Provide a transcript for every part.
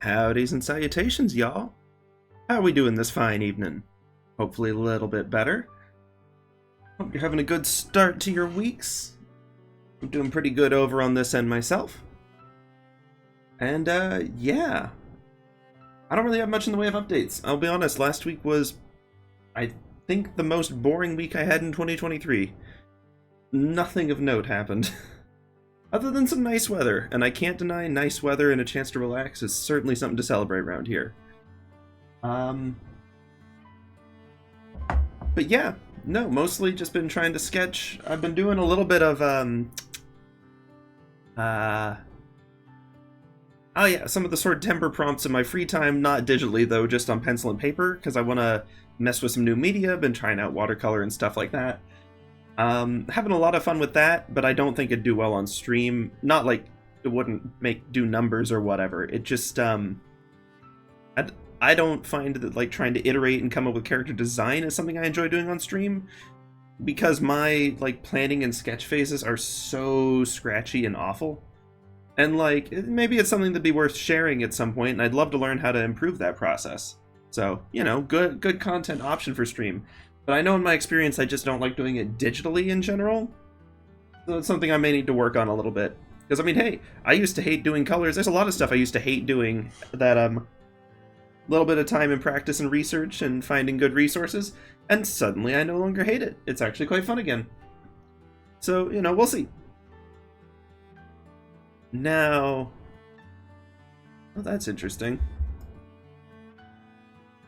Howdys and salutations, y'all. How are we doing this fine evening? Hopefully a little bit better. Hope you're having a good start to your weeks. I'm doing pretty good over on this end myself. And, yeah. I don't really have much in the way of updates. I'll be honest, last week was, I think, the most boring week I had in 2023. Nothing of note happened. Other than some nice weather, and I can't deny nice weather and a chance to relax is certainly something to celebrate around here. But yeah, no, mostly just been trying to sketch. I've been doing a little bit of, oh yeah, some of the Sword Temper prompts in my free time, not digitally though, just on pencil and paper, because I want to mess with some new media, been trying out watercolor and stuff like that. Having a lot of fun with that, but I don't think it'd do well on stream. Not like it wouldn't do numbers or whatever. It just, I don't find that like trying to iterate and come up with character design is something I enjoy doing on stream, because my like planning and sketch phases are so scratchy and awful. And like, maybe it's something that'd be worth sharing at some point, and I'd love to learn how to improve that process. So, you know, good content option for stream. But I know in my experience, I just don't like doing it digitally in general. So it's something I may need to work on a little bit. Because, I mean, hey, I used to hate doing colors. There's a lot of stuff I used to hate doing that, little bit of time and practice and research and finding good resources, and suddenly I no longer hate it. It's actually quite fun again. So, you know, we'll see. Now... Oh, that's interesting.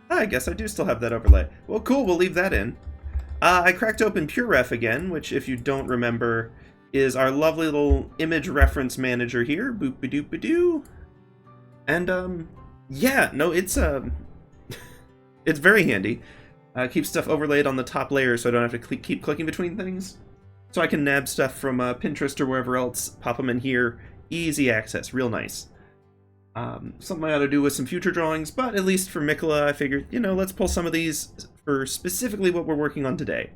I guess I do still have that overlay. Well, cool, we'll leave that in. I cracked open PureRef again, which, if you don't remember, is our lovely little image reference manager here. Boop-a-doop-a-doo. And, yeah, no, it's, it's very handy. Keeps stuff overlaid on the top layer so I don't have to keep clicking between things. So I can nab stuff from Pinterest or wherever else, pop them in here. Easy access, real nice. Something I ought to do with some future drawings, but at least for Miquella, I figured, you know, let's pull some of these for specifically what we're working on today.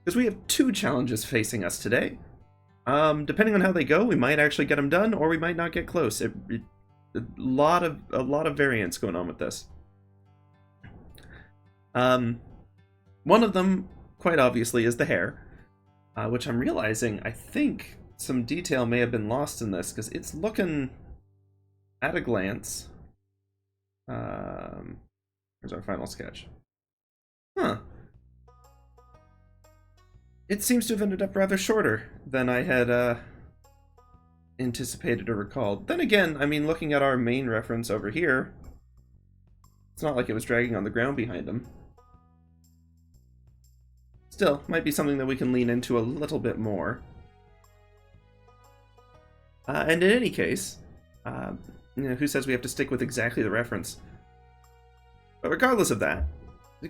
Because we have two challenges facing us today. Depending on how they go, we might actually get them done, or we might not get close. A lot of variance going on with this. One of them, quite obviously, is the hair, which I'm realizing I think some detail may have been lost in this, because it's looking... At a glance, here's our final sketch. Huh. It seems to have ended up rather shorter than I had anticipated or recalled. Then again, I mean, looking at our main reference over here, it's not like it was dragging on the ground behind him. Still, might be something that we can lean into a little bit more. And in any case, you know, who says we have to stick with exactly the reference? But regardless of that,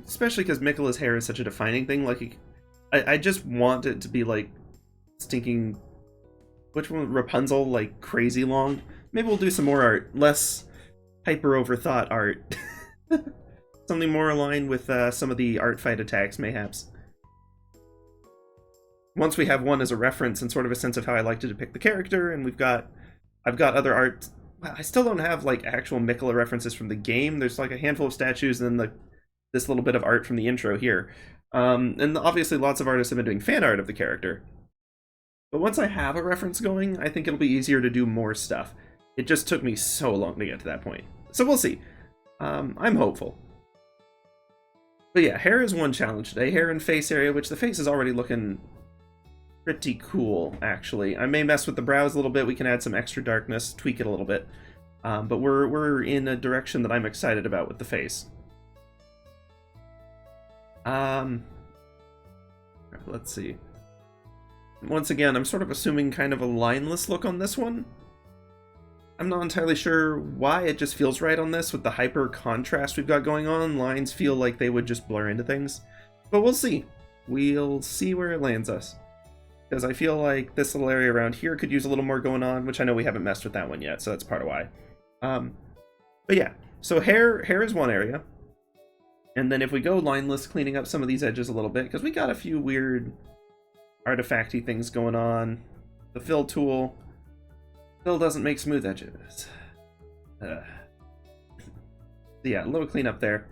especially because Miquella's hair is such a defining thing, like, I just want it to be, like, stinking... Which one? Rapunzel, like, crazy long? Maybe we'll do some more art. Less hyper-overthought art. Something more aligned with some of the art fight attacks, mayhaps. Once we have one as a reference and sort of a sense of how I like to depict the character, and I've got other art... I still don't have, like, actual Miquella references from the game. There's, like, a handful of statues and then this little bit of art from the intro here. And obviously lots of artists have been doing fan art of the character. But once I have a reference going, I think it'll be easier to do more stuff. It just took me so long to get to that point. So we'll see. I'm hopeful. But yeah, hair is one challenge today. Hair and face area, which the face is already looking... pretty cool, actually. I may mess with the brows a little bit. We can add some extra darkness, tweak it a little bit. But we're in a direction that I'm excited about with the face. Let's see. Once again, I'm sort of assuming kind of a lineless look on this one. I'm not entirely sure why. It just feels right on this with the hyper contrast we've got going on. Lines feel like they would just blur into things. But we'll see. We'll see where it lands us. Because I feel like this little area around here could use a little more going on, which I know we haven't messed with that one yet, so that's part of why. But yeah, so hair is one area. And then if we go lineless, cleaning up some of these edges a little bit, because we got a few weird artifacty things going on. The fill tool still doesn't make smooth edges. Yeah, a little cleanup there.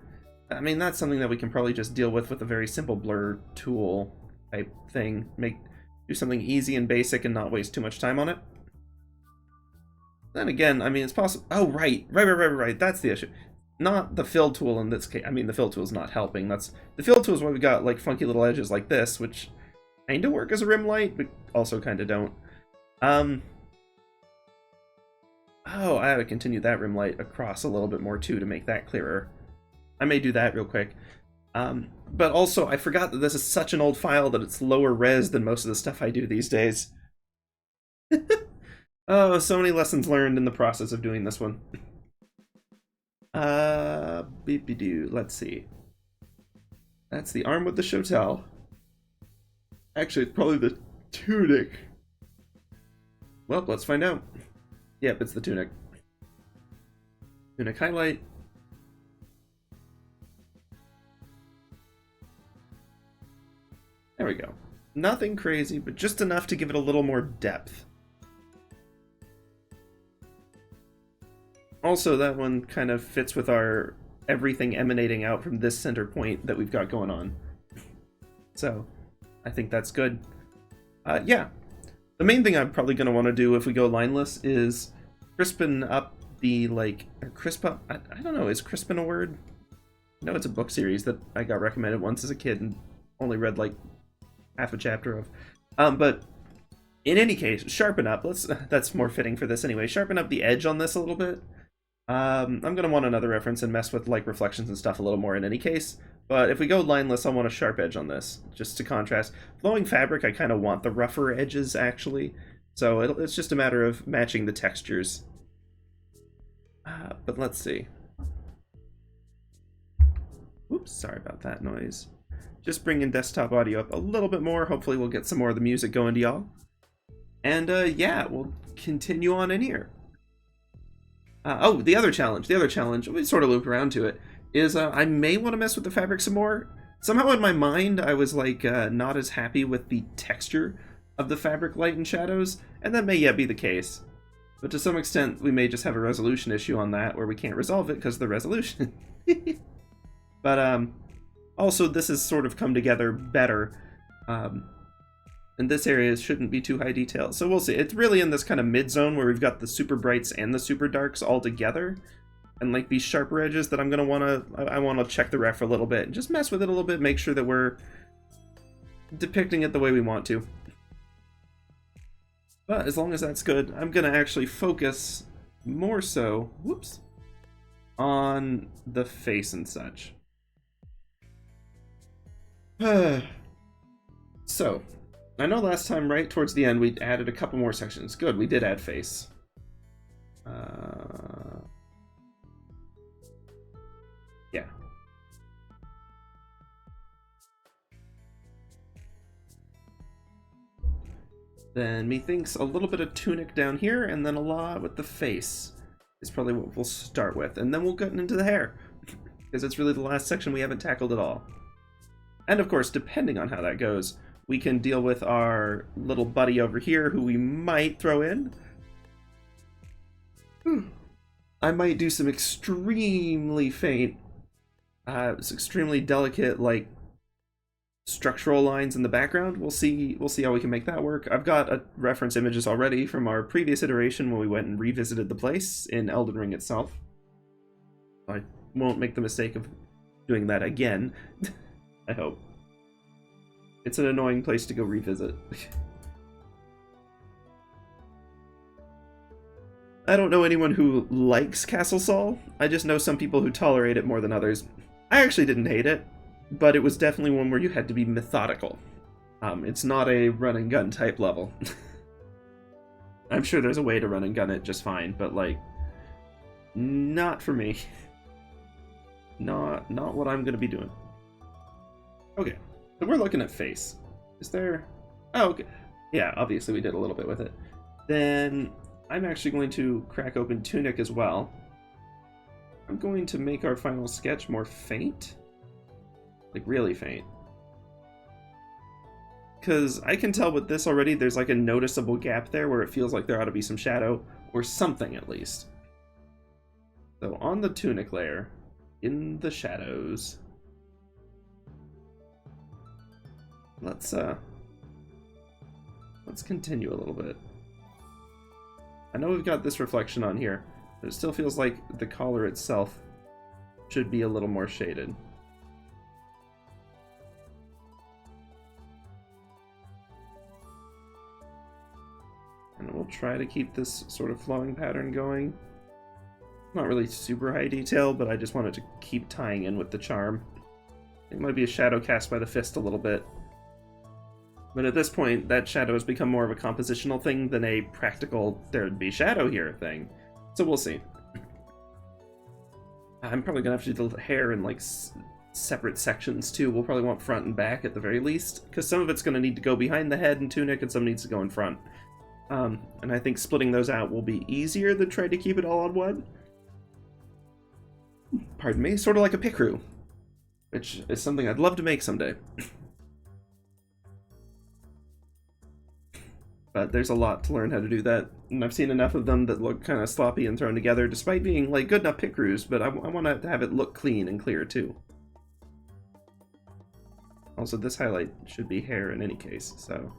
I mean, that's something that we can probably just deal with a very simple blur tool type thing. Do something easy and basic and not waste too much time on it. Then again, I mean, it's possible. Oh, right. That's the issue. Not the fill tool in this case. I mean, the fill tool is not helping. The fill tool is why we got like funky little edges like this, which kind of work as a rim light, but also kind of don't. Oh, I gotta continue that rim light across a little bit more too to make that clearer. I may do that real quick. But also, I forgot that this is such an old file that it's lower res than most of the stuff I do these days. Oh, so many lessons learned in the process of doing this one. Beep-be-doo, let's see. That's the arm with the shotel. Actually, it's probably the tunic. Well, let's find out. Yep, it's the tunic. Tunic highlight. There we go. Nothing crazy, but just enough to give it a little more depth. Also, that one kind of fits with our everything emanating out from this center point that we've got going on. So, I think that's good. Yeah. The main thing I'm probably going to want to do if we go lineless is crispen up the, like, or crisp up, I don't know, is crispen a word? No, it's a book series that I got recommended once as a kid and only read, like, half a chapter of. But in any case, sharpen up. That's more fitting for this anyway. Sharpen up the edge on this a little bit. I'm going to want another reference and mess with like reflections and stuff a little more in any case. But if we go lineless, I want a sharp edge on this, just to contrast. Flowing fabric, I kind of want the rougher edges, actually. So it's just a matter of matching the textures. But let's see. Oops, sorry about that noise. Just bringing desktop audio up a little bit more. Hopefully we'll get some more of the music going to y'all. And yeah, we'll continue on in here. Oh, the other challenge, we sort of looped around to it, is I may want to mess with the fabric some more. Somehow in my mind, I was like not as happy with the texture of the fabric light and shadows, and that may yet be the case. But to some extent, we may just have a resolution issue on that where we can't resolve it because of the resolution. But also, this has sort of come together better. And this area shouldn't be too high detail. So we'll see. It's really in this kind of mid-zone where we've got the super brights and the super darks all together. And like these sharper edges that I'm going to want to... I want to check the ref a little bit and just mess with it a little bit. Make sure that we're depicting it the way we want to. But as long as that's good, I'm going to actually focus more so... Whoops. On the face and such. So... I know last time, right towards the end, we added a couple more sections. Good, we did add face. Yeah. Then methinks a little bit of tunic down here, and then a lot with the face is probably what we'll start with. And then we'll get into the hair, because it's really the last section we haven't tackled at all. And of course, depending on how that goes, we can deal with our little buddy over here, who we might throw in. I might do some extremely faint, extremely delicate, like, structural lines in the background. We'll see how we can make that work. I've got reference images already from our previous iteration when we went and revisited the place in Elden Ring itself. I won't make the mistake of doing that again, I hope. It's an annoying place to go revisit. I don't know anyone who likes Castle Sol. I just know some people who tolerate it more than others. I actually didn't hate it, but it was definitely one where you had to be methodical. It's not a run and gun type level. I'm sure there's a way to run and gun it just fine, but like, not for me. Not what I'm gonna be doing. Okay. So we're looking at face. Is there... Oh, okay. Yeah, obviously we did a little bit with it. Then I'm actually going to crack open tunic as well. I'm going to make our final sketch more faint. Like, really faint. Because I can tell with this already, there's like a noticeable gap there where it feels like there ought to be some shadow, or something at least. So on the tunic layer, in the shadows. Let's continue a little bit. I know we've got this reflection on here, but it still feels like the collar itself should be a little more shaded. And we'll try to keep this sort of flowing pattern going. Not really super high detail, but I just wanted to keep tying in with the charm. It might be a shadow cast by the fist a little bit. But at this point, that shadow has become more of a compositional thing than a practical, there'd be shadow here thing. So we'll see. I'm probably going to have to do the hair in, like, separate sections, too. We'll probably want front and back at the very least, because some of it's going to need to go behind the head and tunic, and some needs to go in front. And I think splitting those out will be easier than trying to keep it all on one. Pardon me, sort of like a pickeroo, which is something I'd love to make someday. But there's a lot to learn how to do that, and I've seen enough of them that look kind of sloppy and thrown together, despite being, like, good enough pickeroos, but I want to have it look clean and clear, too. Also, this highlight should be hair in any case, so...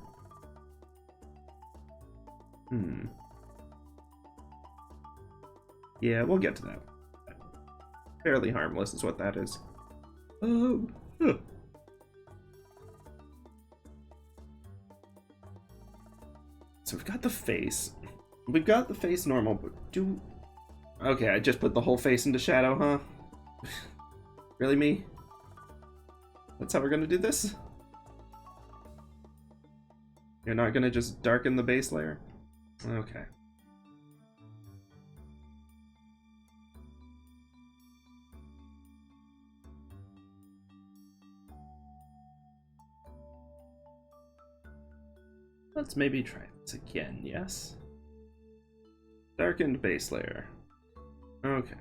Yeah, we'll get to that. Fairly harmless is what that is. So we've got the face. We've got the face normal, but okay, I just put the whole face into shadow, huh? Really, me? That's how we're gonna do this? You're not gonna just darken the base layer? Okay. Let's maybe try this again, yes? Darkened base layer. Okay.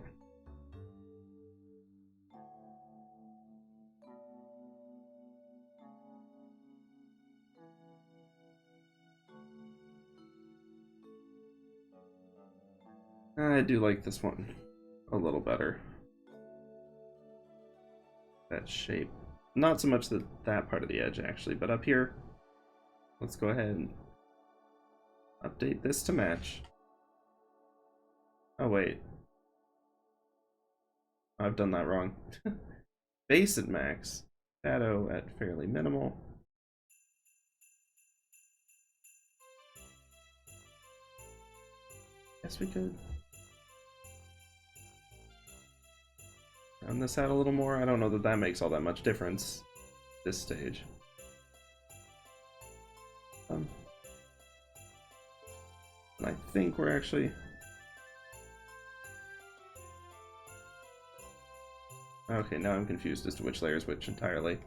I do like this one a little better. That shape. Not so much that part of the edge, actually, but up here, let's go ahead and update this to match. Oh, wait. I've done that wrong. Base at max. Shadow at fairly minimal. Guess we could round this out a little more. I don't know that that makes all that much difference at this stage. And I think we're actually... Okay, now I'm confused as to which layer is which entirely.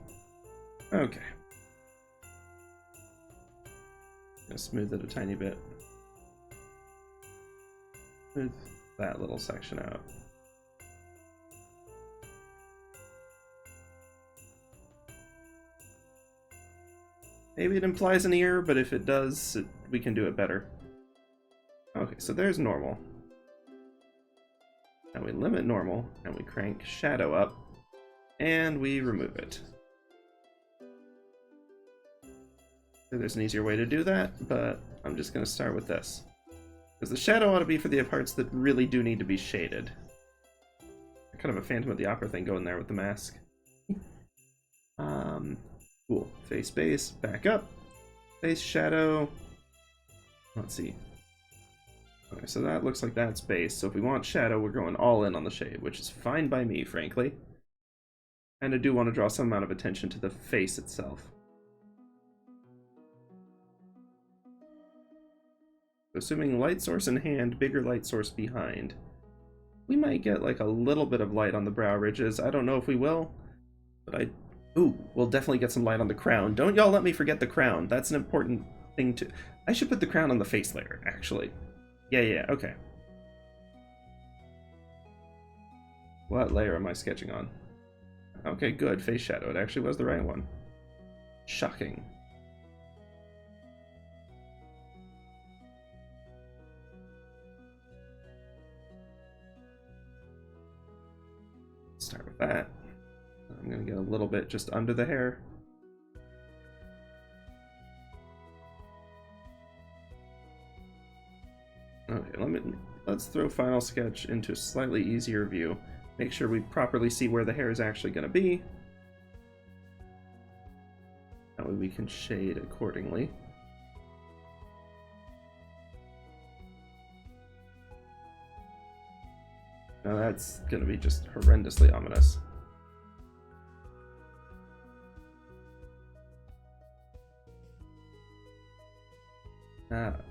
Okay. Gonna smooth it a tiny bit. Smooth that little section out. Maybe it implies an ear, but if it does, we can do it better. Okay, so there's normal. Now we limit normal, and we crank shadow up, and we remove it. There's an easier way to do that, but I'm just going to start with this. Because the shadow ought to be for the parts that really do need to be shaded. Kind of a Phantom of the Opera thing going there with the mask. Cool. Face base, back up. Face shadow. Let's see. Okay, so that looks like that's base. So if we want shadow, we're going all in on the shade, which is fine by me, frankly. And I do want to draw some amount of attention to the face itself. Assuming light source in hand, bigger light source behind. We might get like a little bit of light on the brow ridges. I don't know if we will, but ooh, we'll definitely get some light on the crown. Don't y'all let me forget the crown. That's an important thing to... I should put the crown on the face layer, actually. Yeah, okay. What layer am I sketching on? Okay, good. Face shadow. It actually was the right one. Shocking. start with that. I'm gonna get a little bit just under the hair. Okay, let's throw Final Sketch into a slightly easier view. Make sure we properly see where the hair is actually gonna be. That way we can shade accordingly. Now that's gonna be just horrendously ominous.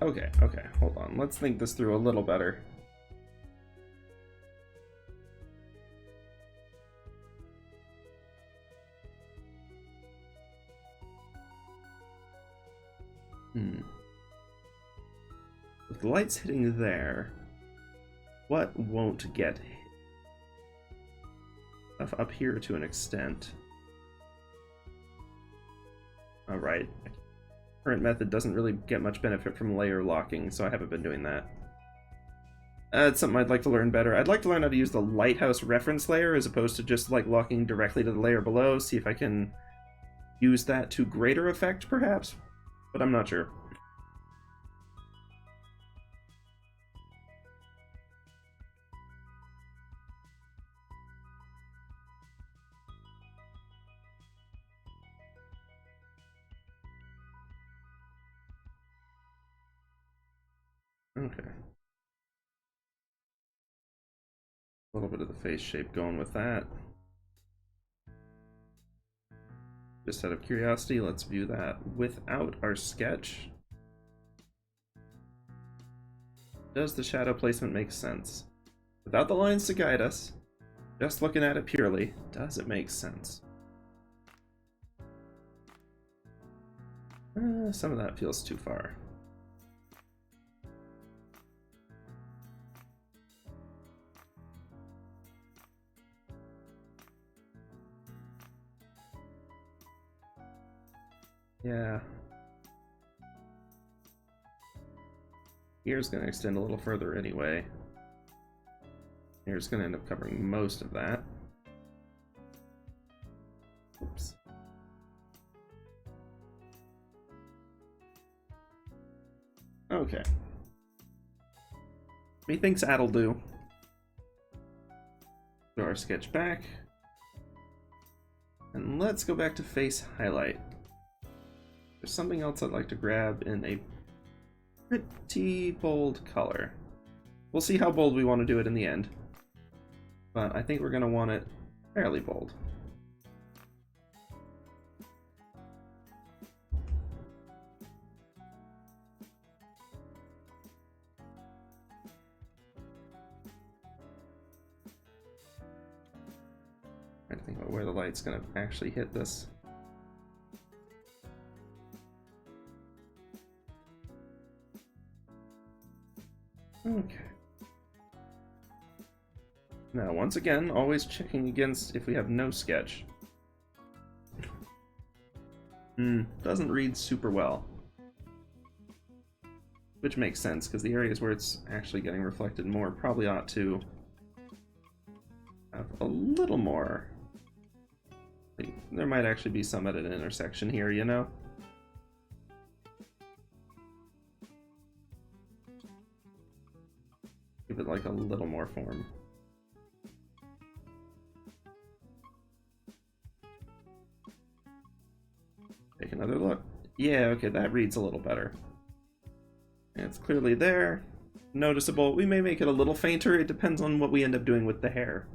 Okay, hold on. Let's think this through a little better. With the lights hitting there, what won't get hit? Up here to an extent. Alright. Current method doesn't really get much benefit from layer locking, so I haven't been doing that. It's something I'd like to learn better. I'd like to learn how to use the lighthouse reference layer as opposed to just like locking directly to the layer below, see if I can use that to greater effect, perhaps? But I'm not sure. Okay. A little bit of the face shape going with that. Just out of curiosity, let's view that without our sketch. Does the shadow placement make sense? Without the lines to guide us, just looking at it purely, does it make sense? Some of that feels too far. Yeah. Here's going to extend a little further anyway. Here's going to end up covering most of that. Oops. Okay. Methinks that'll do. Throw our sketch back. And let's go back to face highlight. There's something else I'd like to grab in a pretty bold color. We'll see how bold we want to do it in the end. But I think we're going to want it fairly bold. I think about where the light's going to actually hit this. Okay. Now, once again, always checking against if we have no sketch. Doesn't read super well. Which makes sense, because the areas where it's actually getting reflected more probably ought to have a little more. There might actually be some at an intersection here, you know? Give it like a little more form. Take another look. Yeah, okay, that reads a little better. And it's clearly there. Noticeable. We may make it a little fainter. It depends on what we end up doing with the hair.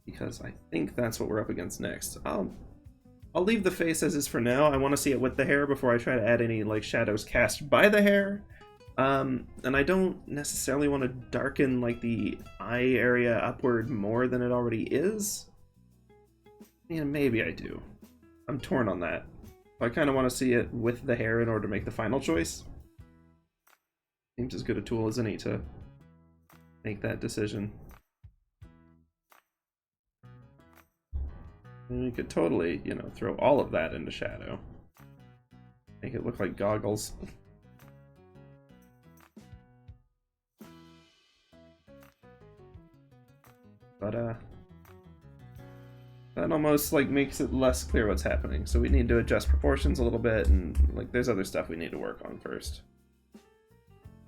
Because I think that's what we're up against next. I'll leave the face as is for now. I want to see it with the hair before I try to add any like shadows cast by the hair. And I don't necessarily want to darken like the eye area upward more than it already is. Yeah, maybe I do. I'm torn on that. I kind of want to see it with the hair in order to make the final choice. Seems as good a tool as any to make that decision. And you could totally, you know, throw all of that into shadow. Make it look like goggles. but that almost like makes it less clear what's happening. So we need to adjust proportions a little bit, and like there's other stuff we need to work on first.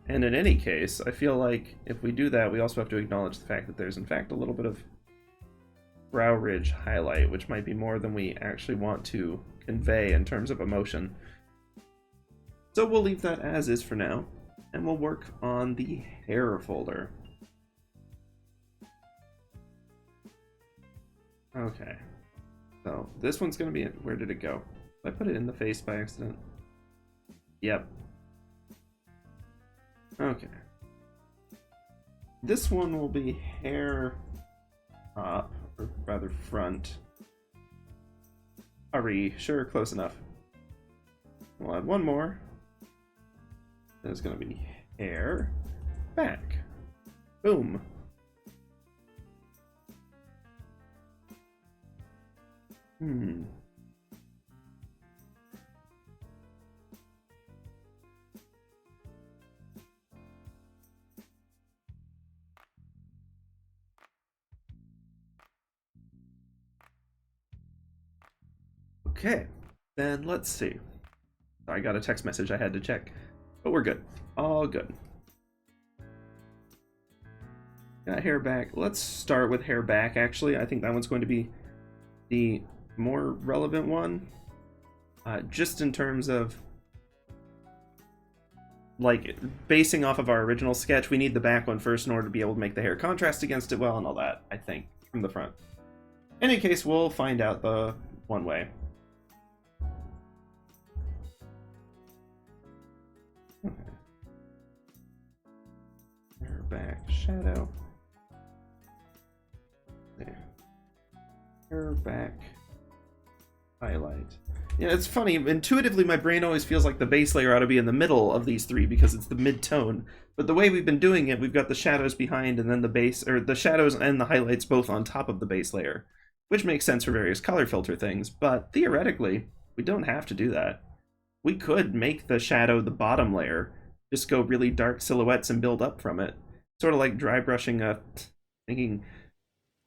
And in any case, I feel like if we do that, we also have to acknowledge the fact that there's in fact a little bit of brow ridge highlight, which might be more than we actually want to convey in terms of emotion. So we'll leave that as is for now, and we'll work on the hair folder. Okay, so this one's going to be, where did it go? Did I put it in the face by accident? Yep. Okay. This one will be hair top, or rather front. Sure, close enough. We'll add one more. There's going to be hair back. Boom. Okay, then let's see. I got a text message I had to check, but we're good. All good. Got hair back. Let's start with hair back, actually. I think that one's going to be the more relevant one. Just in terms of, like, basing off of our original sketch, we need the back one first in order to be able to make the hair contrast against it well and all that, I think, from the front. In any case, we'll find out the one way. Okay. Hair back, shadow. There. Hair back, highlight. Yeah, it's funny. Intuitively, my brain always feels like the base layer ought to be in the middle of these three because it's the mid-tone. But the way we've been doing it, we've got the shadows behind and then the base, or the shadows and the highlights both on top of the base layer, which makes sense for various color filter things. But theoretically, we don't have to do that. We could make the shadow the bottom layer, just go really dark silhouettes and build up from it. Sort of like dry brushing a thinking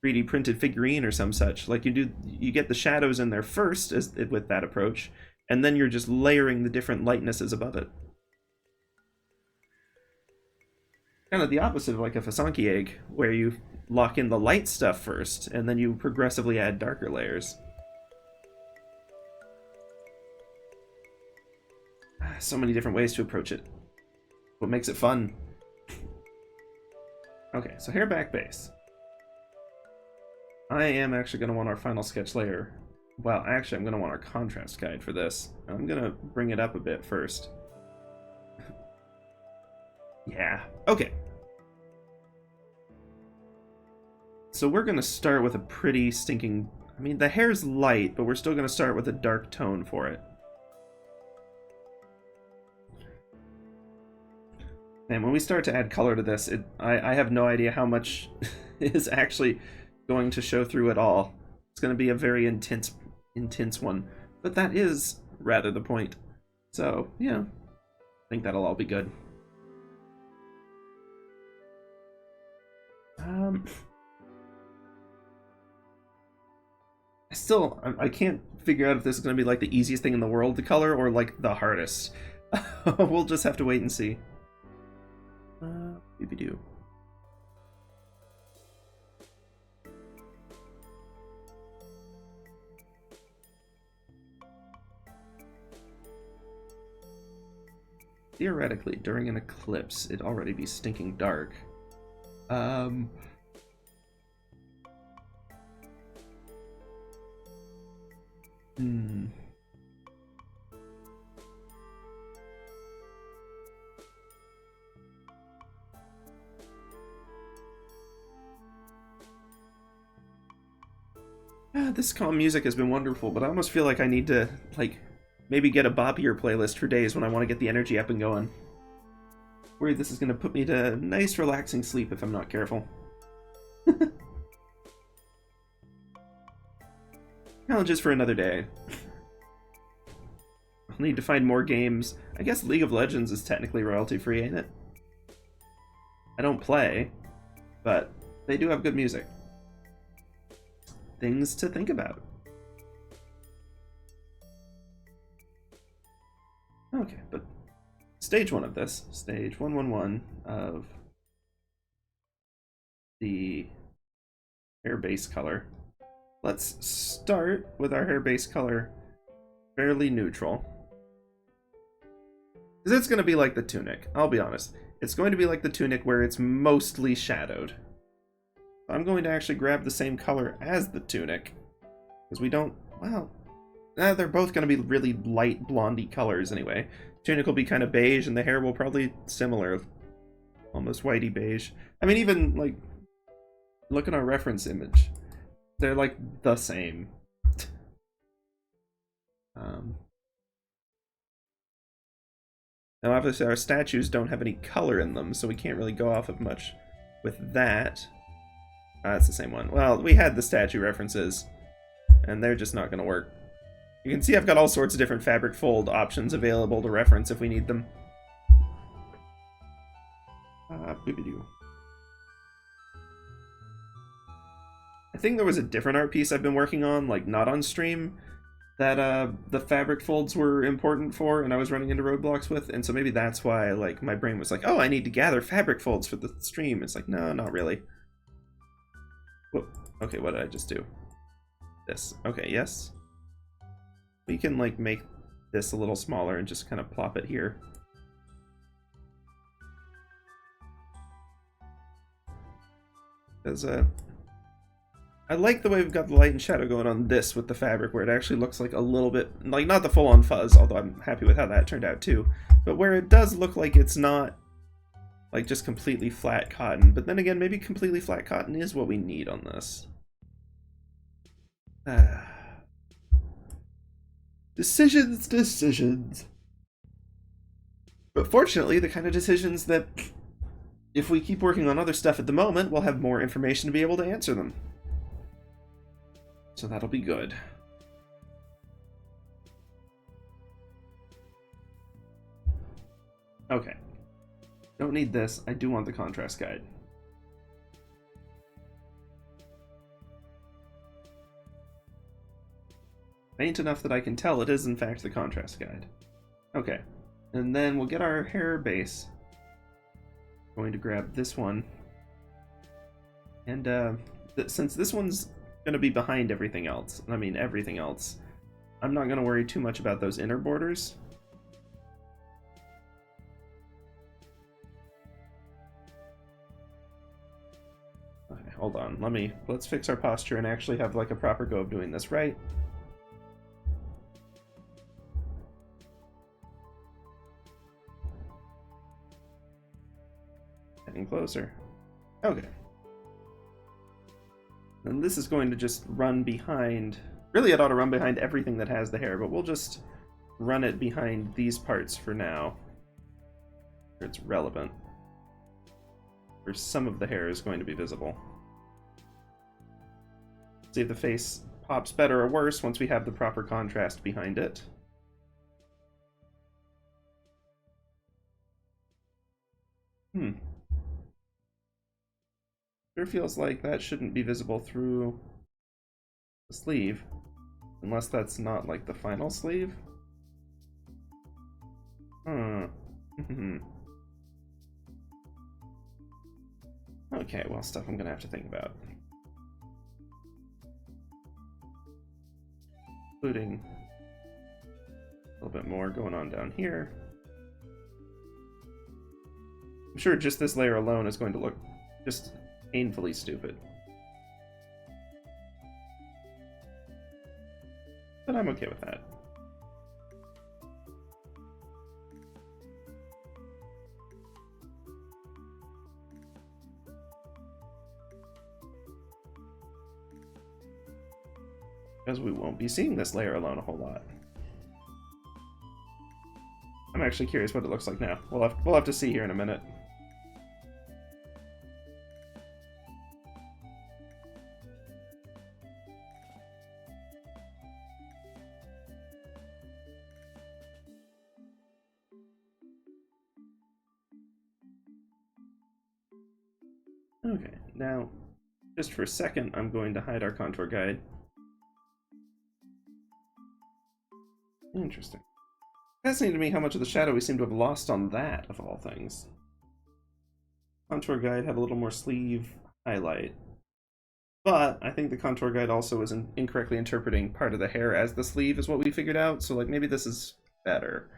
3D printed figurine or some such. Like you get the shadows in there first with that approach, and then you're just layering the different lightnesses above it. Kind of the opposite of like a Fasanki egg, where you lock in the light stuff first, and then you progressively add darker layers. So many different ways to approach it. What makes it fun. Okay, so hair back base. I am actually going to want our final sketch layer. Well, actually, I'm going to want our contrast guide for this. I'm going to bring it up a bit first. Yeah, okay. So we're going to start with a pretty stinking... I mean, the hair's light, but we're still going to start with a dark tone for it. And when we start to add color to this, I have no idea how much is actually going to show through at all. It's going to be a very intense one. But that is rather the point. So, yeah, I think that'll all be good. I can't figure out if this is going to be like the easiest thing in the world to color or like the hardest. We'll just have to wait and see. Doobie-doo. Theoretically, during an eclipse, it'd already be stinking dark. This calm music has been wonderful, but I almost feel like I need to, like, maybe get a boppier playlist for days when I want to get the energy up and going. Worried this is going to put me to nice, relaxing sleep if I'm not careful. Challenges for another day. I'll need to find more games. I guess League of Legends is technically royalty-free, ain't it? I don't play, but they do have good music. things to think about. Okay, but stage 1 of this, stage 111 of the hair base color. Let's start with our hair base color fairly neutral. Because it's going to be like the tunic, I'll be honest. It's going to be like the tunic where it's mostly shadowed. I'm going to actually grab the same color as the tunic. Because we don't, well, they're both going to be really light blondie colors anyway. Tunic will be kind of beige and the hair will probably similar. Almost whitey beige. I mean, even like, look at our reference image. They're like the same. Now obviously our statues don't have any color in them, so we can't really go off of much with that. It's the same one. Well, we had the statue references, and they're just not going to work. You can see I've got all sorts of different fabric fold options available to reference if we need them. Boop-a-doo. I think there was a different art piece I've been working on, like not on stream, that the fabric folds were important for and I was running into roadblocks with, and so maybe that's why like my brain was like, oh, I need to gather fabric folds for the stream. It's like, no, not really. Whoop. Okay, what did I just do? This. Okay, yes. We can like make this a little smaller and just kind of plop it here. Because I like the way we've got the light and shadow going on this with the fabric, where it actually looks like a little bit, like not the full-on fuzz, although I'm happy with how that turned out too, but where it does look like it's not like just completely flat cotton. But then again, maybe completely flat cotton is what we need on this. Decisions. But fortunately, the kind of decisions that if we keep working on other stuff at the moment, we'll have more information to be able to answer them. So that'll be good. Okay. Don't need this. I do want the contrast guide. Faint enough that I can tell it is in fact the contrast guide. Okay. And then we'll get our hair base. Going to grab this one. And since this one's going to be behind everything else, I mean everything else, I'm not going to worry too much about those inner borders. Okay, hold on. Let's fix our posture and actually have like a proper go of doing this right. Getting closer. Okay. And this is going to just run behind... Really, it ought to run behind everything that has the hair, but we'll just run it behind these parts for now. It's relevant. Where some of the hair is going to be visible. See if the face pops better or worse once we have the proper contrast behind it. Sure feels like that shouldn't be visible through the sleeve, unless that's not like the final sleeve. Okay, well, stuff I'm gonna have to think about. Including a little bit more going on down here. I'm sure just this layer alone is going to look just painfully stupid. But I'm okay with that. Because we won't be seeing this layer alone a whole lot. I'm actually curious what it looks like now. We'll have to see here in a minute. Okay, now Just for a second, I'm going to hide our contour guide. Interesting. Fascinating to me how much of the shadow we seem to have lost on that, of all things. Contour guide had a little more sleeve highlight. But I think the contour guide also is incorrectly interpreting part of the hair as the sleeve is what we figured out, so like maybe this is better.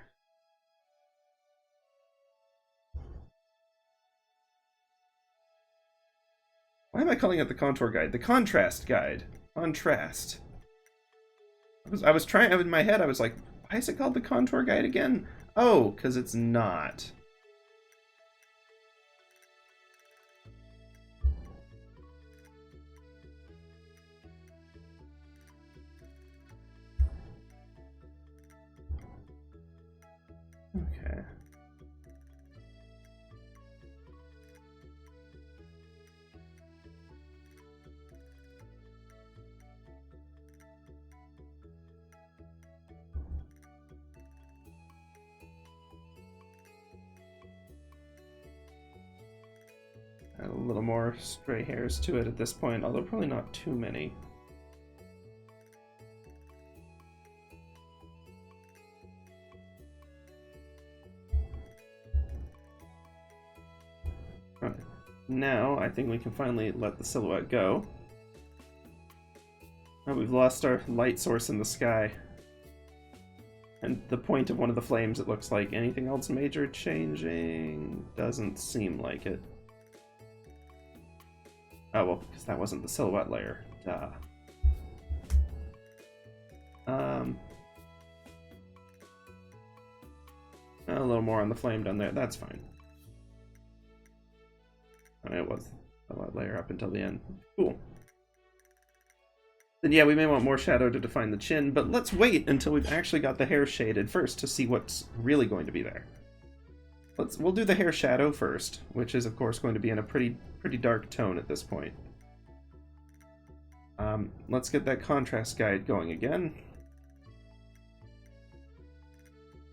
Why am I calling it the contour guide? The contrast guide. Contrast. I was trying, in my head I was like, why is it called the contour guide again? Oh, because it's not. Okay. Add a little more stray hairs to it at this point, although probably not too many. Right. Now, I think we can finally let the silhouette go. Oh, we've lost our light source in the sky. And the point of one of the flames, it looks like. Anything else major changing? Doesn't seem like it. Oh, well, because that wasn't the silhouette layer. Duh. A little more on the flame down there. That's fine. I mean, it was a silhouette layer up until the end. Cool. Then yeah, we may want more shadow to define the chin, but let's wait until we've actually got the hair shaded first to see what's really going to be there. We'll do the hair shadow first, which is of course going to be in a pretty dark tone at this point. Let's get that contrast guide going again.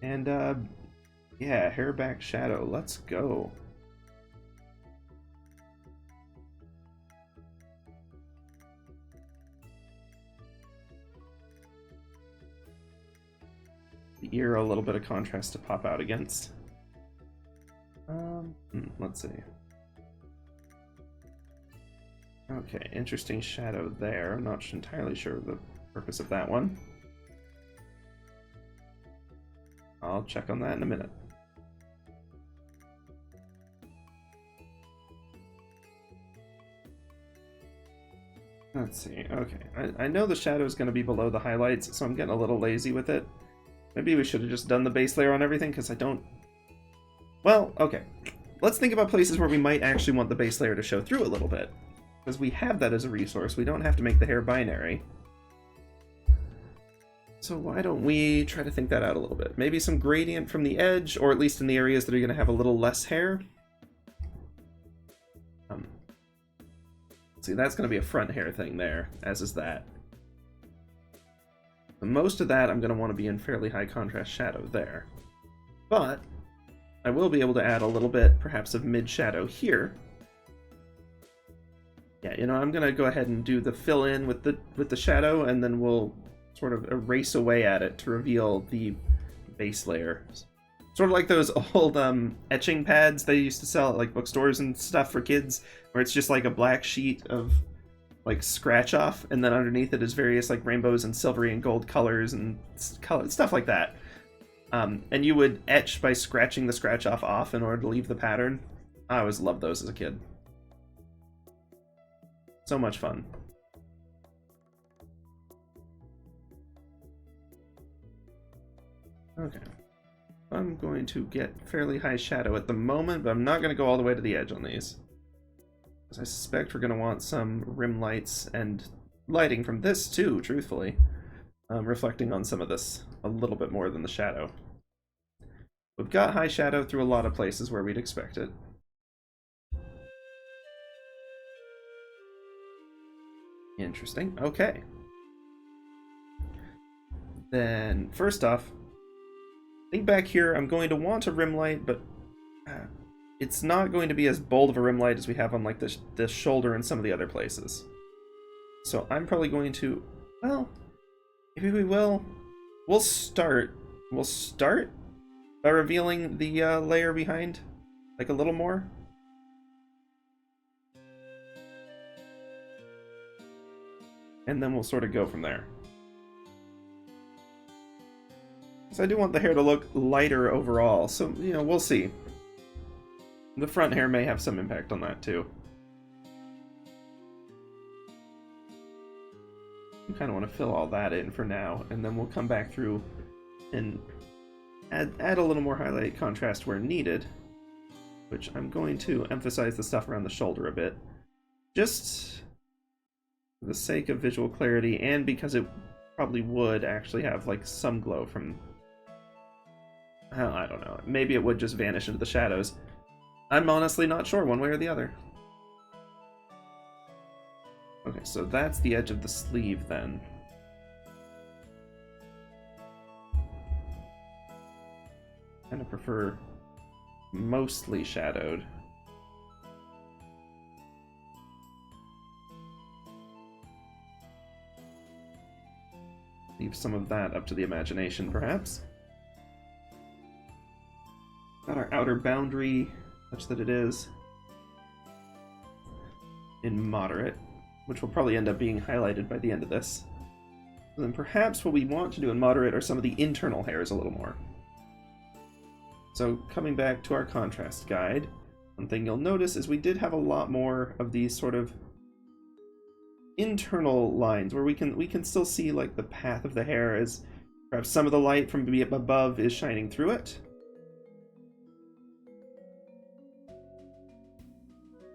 And yeah, hair back shadow, let's go. The ear, a little bit of contrast to pop out against. Let's see. Okay, interesting shadow there. I'm not entirely sure of the purpose of that one. I'll check on that in a minute. Let's see. Okay, I know the shadow is going to be below the highlights, so I'm getting a little lazy with it. Maybe we should have just done the base layer on everything, because I don't... Well, okay. Let's think about places where we might actually want the base layer to show through a little bit. Because we have that as a resource. We don't have to make the hair binary. So why don't we try to think that out a little bit? Maybe some gradient from the edge, or at least in the areas that are going to have a little less hair. See, that's going to be a front hair thing there, as is that. Most of that I'm going to want to be in fairly high contrast shadow there. But I will be able to add a little bit, perhaps, of mid shadow here. Yeah, you know, I'm going to go ahead and do the fill in with the shadow, and then we'll sort of erase away at it to reveal the base layer. Sort of like those old etching pads they used to sell at like bookstores and stuff for kids, where it's just like a black sheet of like scratch off, and then underneath it is various like rainbows and silvery and gold colors and stuff like that. And you would etch by scratching the scratch off in order to leave the pattern. I always loved those as a kid. So much fun. Okay. I'm going to get fairly high shadow at the moment, but I'm not going to go all the way to the edge on these. Because I suspect we're going to want some rim lights and lighting from this too, truthfully. Reflecting on some of this a little bit more than the shadow. We've got high shadow through a lot of places where we'd expect it. Interesting. Okay. Then, first off, I think back here I'm going to want a rim light, but it's not going to be as bold of a rim light as we have on like the shoulder and some of the other places. So I'm probably going to, well, maybe we will. We'll start by revealing the layer behind, like a little more. And then we'll sort of go from there. So I do want the hair to look lighter overall, so, you know, we'll see. The front hair may have some impact on that, too. I kind of want to fill all that in for now, and then we'll come back through and add a little more highlight contrast where needed, which I'm going to emphasize the stuff around the shoulder a bit. Just for the sake of visual clarity, and because it probably would actually have, like, some glow from... I don't know. Maybe it would just vanish into the shadows. I'm honestly not sure one way or the other. Okay, so that's the edge of the sleeve then. Kind of prefer mostly shadowed. Leave some of that up to the imagination, perhaps. Got our outer boundary, such that it is in moderate, which will probably end up being highlighted by the end of this. And then perhaps what we want to do in moderate are some of the internal hairs a little more. So coming back to our contrast guide, one thing you'll notice is we did have a lot more of these sort of internal lines where we can still see like the path of the hair as perhaps some of the light from above is shining through it.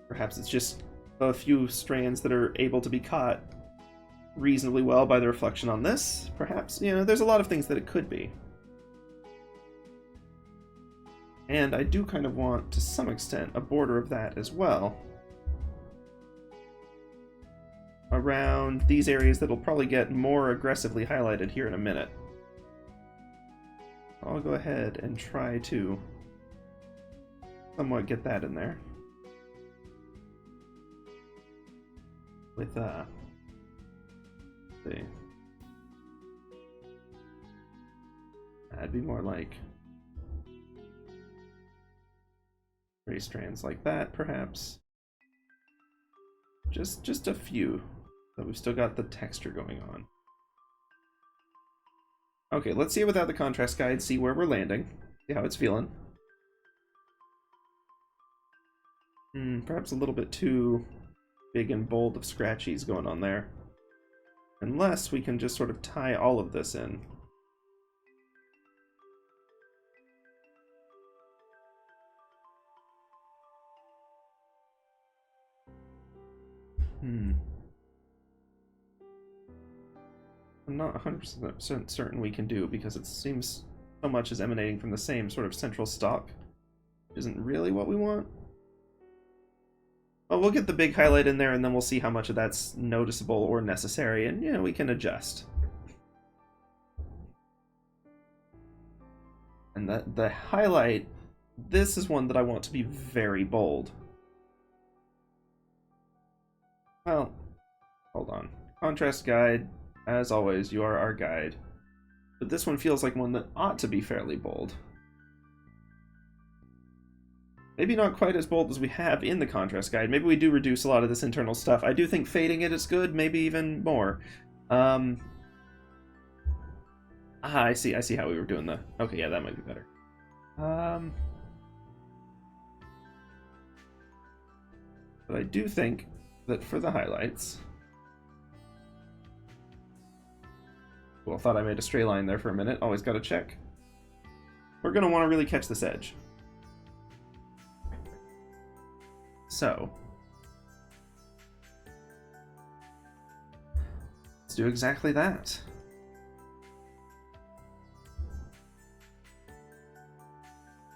Perhaps it's just a few strands that are able to be caught reasonably well by the reflection on this. Perhaps, you know, there's a lot of things that it could be. And I do kind of want, to some extent, a border of that as well. Around these areas that'll probably get more aggressively highlighted here in a minute. I'll go ahead and try to somewhat get that in there. With, let's see. That'd be more like 3 strands like that, perhaps. Just a few, but we've still got the texture going on. Okay, let's see it without the contrast guide, see where we're landing, see how it's feeling. Perhaps a little bit too big and bold of scratchies going on there. Unless we can just sort of tie all of this in. I'm not 100% certain we can do, because it seems so much is emanating from the same sort of central stalk. Isn't really what we want. Well, we'll get the big highlight in there, and then we'll see how much of that's noticeable or necessary, and, you know, we can adjust. And the highlight, this is one that I want to be very bold. Well, hold on. Contrast guide, as always, you are our guide. But this one feels like one that ought to be fairly bold. Maybe not quite as bold as we have in the contrast guide. Maybe we do reduce a lot of this internal stuff. I do think fading it is good, maybe even more. I see how we were doing the... Okay, yeah, that might be better. But I do think that for the highlights... Well, thought I made a stray line there for a minute. Always gotta check. We're gonna want to really catch this edge. So, let's do exactly that.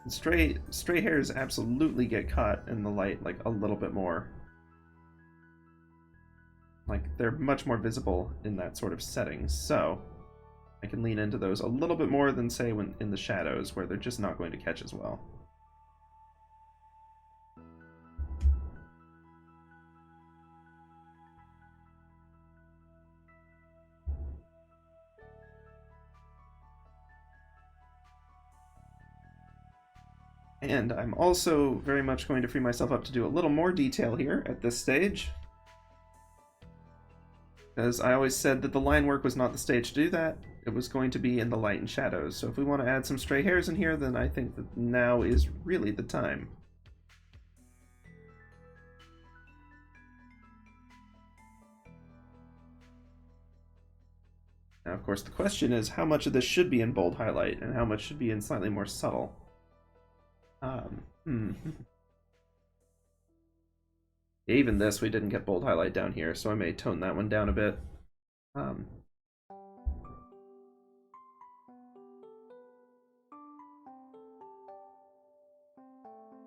And stray hairs absolutely get caught in the light, like, a little bit more. Like, they're much more visible in that sort of setting, so I can lean into those a little bit more than, say, when in the shadows, where they're just not going to catch as well. And I'm also very much going to free myself up to do a little more detail here at this stage. Because I always said that the line work was not the stage to do that. It was going to be in the light and shadows. So if we want to add some stray hairs in here, then I think that now is really the time. Now, of course, the question is how much of this should be in bold highlight and how much should be in slightly more subtle. Even this, we didn't get bold highlight down here, so I may tone that one down a bit.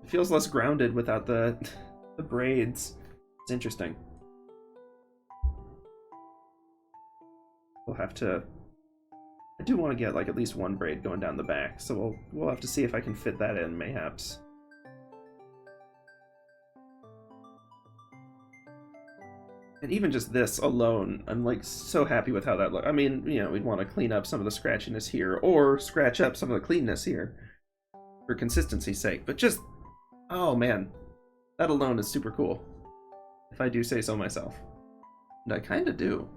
It feels less grounded without the braids. It's interesting. We'll have to... I do want to get like at least one braid going down the back, so we'll have to see if I can fit that in, mayhaps. And even just this alone, I'm like so happy with how that looks. I mean, you know, we'd want to clean up some of the scratchiness here, or scratch up some of the cleanness here, for consistency's sake. But just, oh man, that alone is super cool, if I do say so myself. And I kind of do.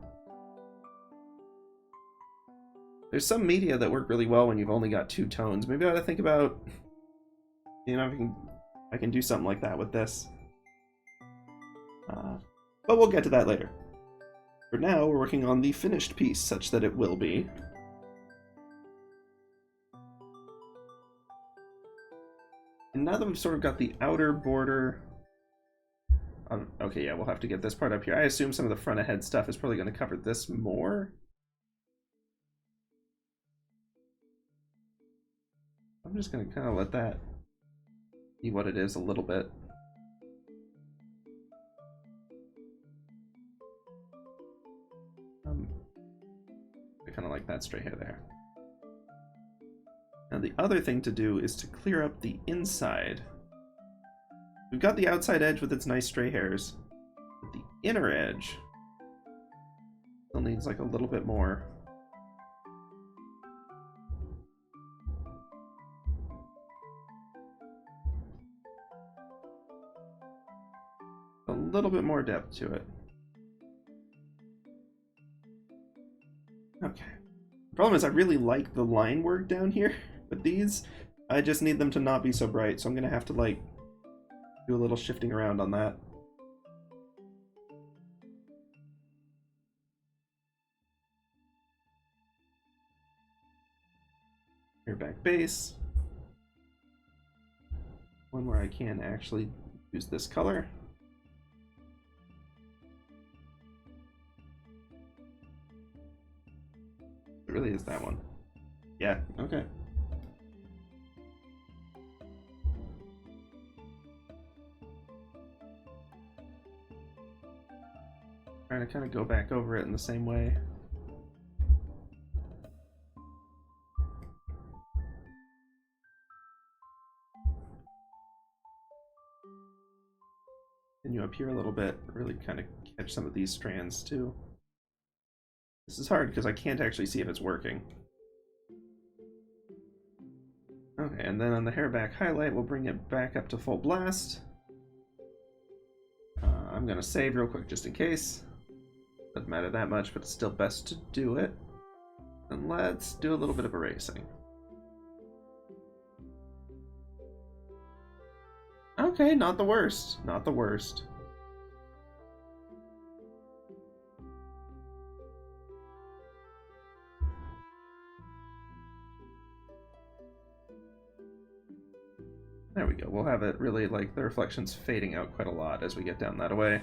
There's some media that work really well when you've only got 2 tones. Maybe I ought to think about, you know, if I can do something like that with this. But we'll get to that later. For now, we're working on the finished piece, such that it will be. And now that we've sort of got the outer border... okay, yeah, we'll have to get this part up here. I assume some of the front of head stuff is probably going to cover this more. I'm just going to kind of let that be what it is a little bit. I kind of like that straight hair there. Now the other thing to do is to clear up the inside. We've got the outside edge with its nice stray hairs, but the inner edge still needs like a little bit more. A little bit more depth to it. Okay. The problem is I really like the line work down here, but these, I just need them to not be so bright, so I'm going to have to like do a little shifting around on that. Hair back base. One where I can actually use this color. It really is that one. Yeah, okay. Trying to kind of go back over it in the same way. And you up here a little bit, really kind of catch some of these strands too. This is hard because I can't actually see if it's working. Okay, and then on the hair back highlight, we'll bring it back up to full blast. I'm gonna save real quick just in case. Doesn't matter that much, but it's still best to do it. And let's do a little bit of erasing. Okay, not the worst. Not the worst. There we go. We'll have it really like the reflections fading out quite a lot as we get down that way.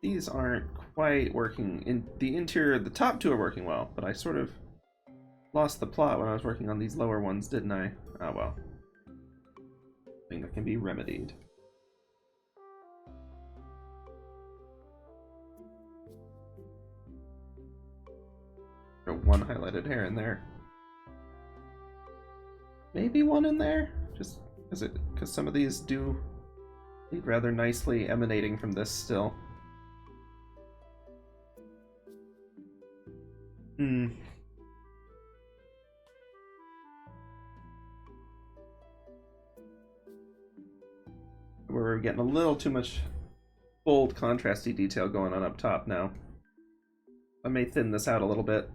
These aren't quite working. In the interior, the top 2 are working well, but I sort of lost the plot when I was working on these lower ones, didn't I? Oh well. Thing that can be remedied. Throw one highlighted hair in there. Maybe one in there? Just because some of these do lead rather nicely emanating from this still. little too much bold, contrasty detail going on up top now. I may thin this out a little bit.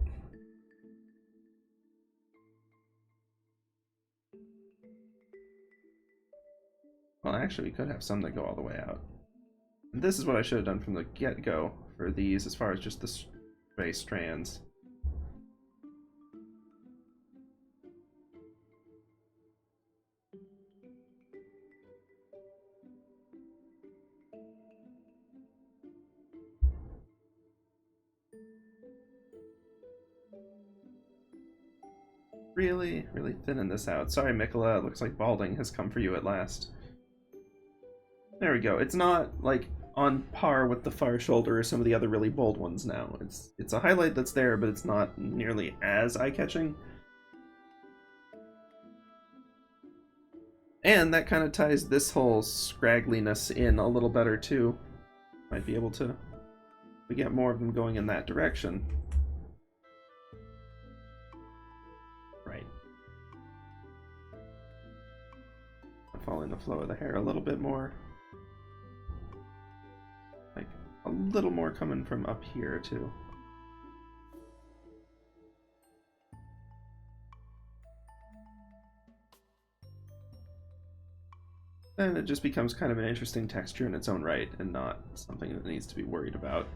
Well, actually, we could have some that go all the way out. And this is what I should have done from the get-go for these, as far as just the stray strands. Really thinning this out. Sorry, Miquella, it looks like balding has come for you at last. There we go. It's not, like, on par with the far shoulder or some of the other really bold ones now. It's a highlight that's there, but it's not nearly as eye-catching. And that kind of ties this whole scraggliness in a little better, too. Might be able to get more of them going in that direction. Right. Following the flow of the hair a little bit more. Like, a little more coming from up here, too. Then it just becomes kind of an interesting texture in its own right, and not something that needs to be worried about.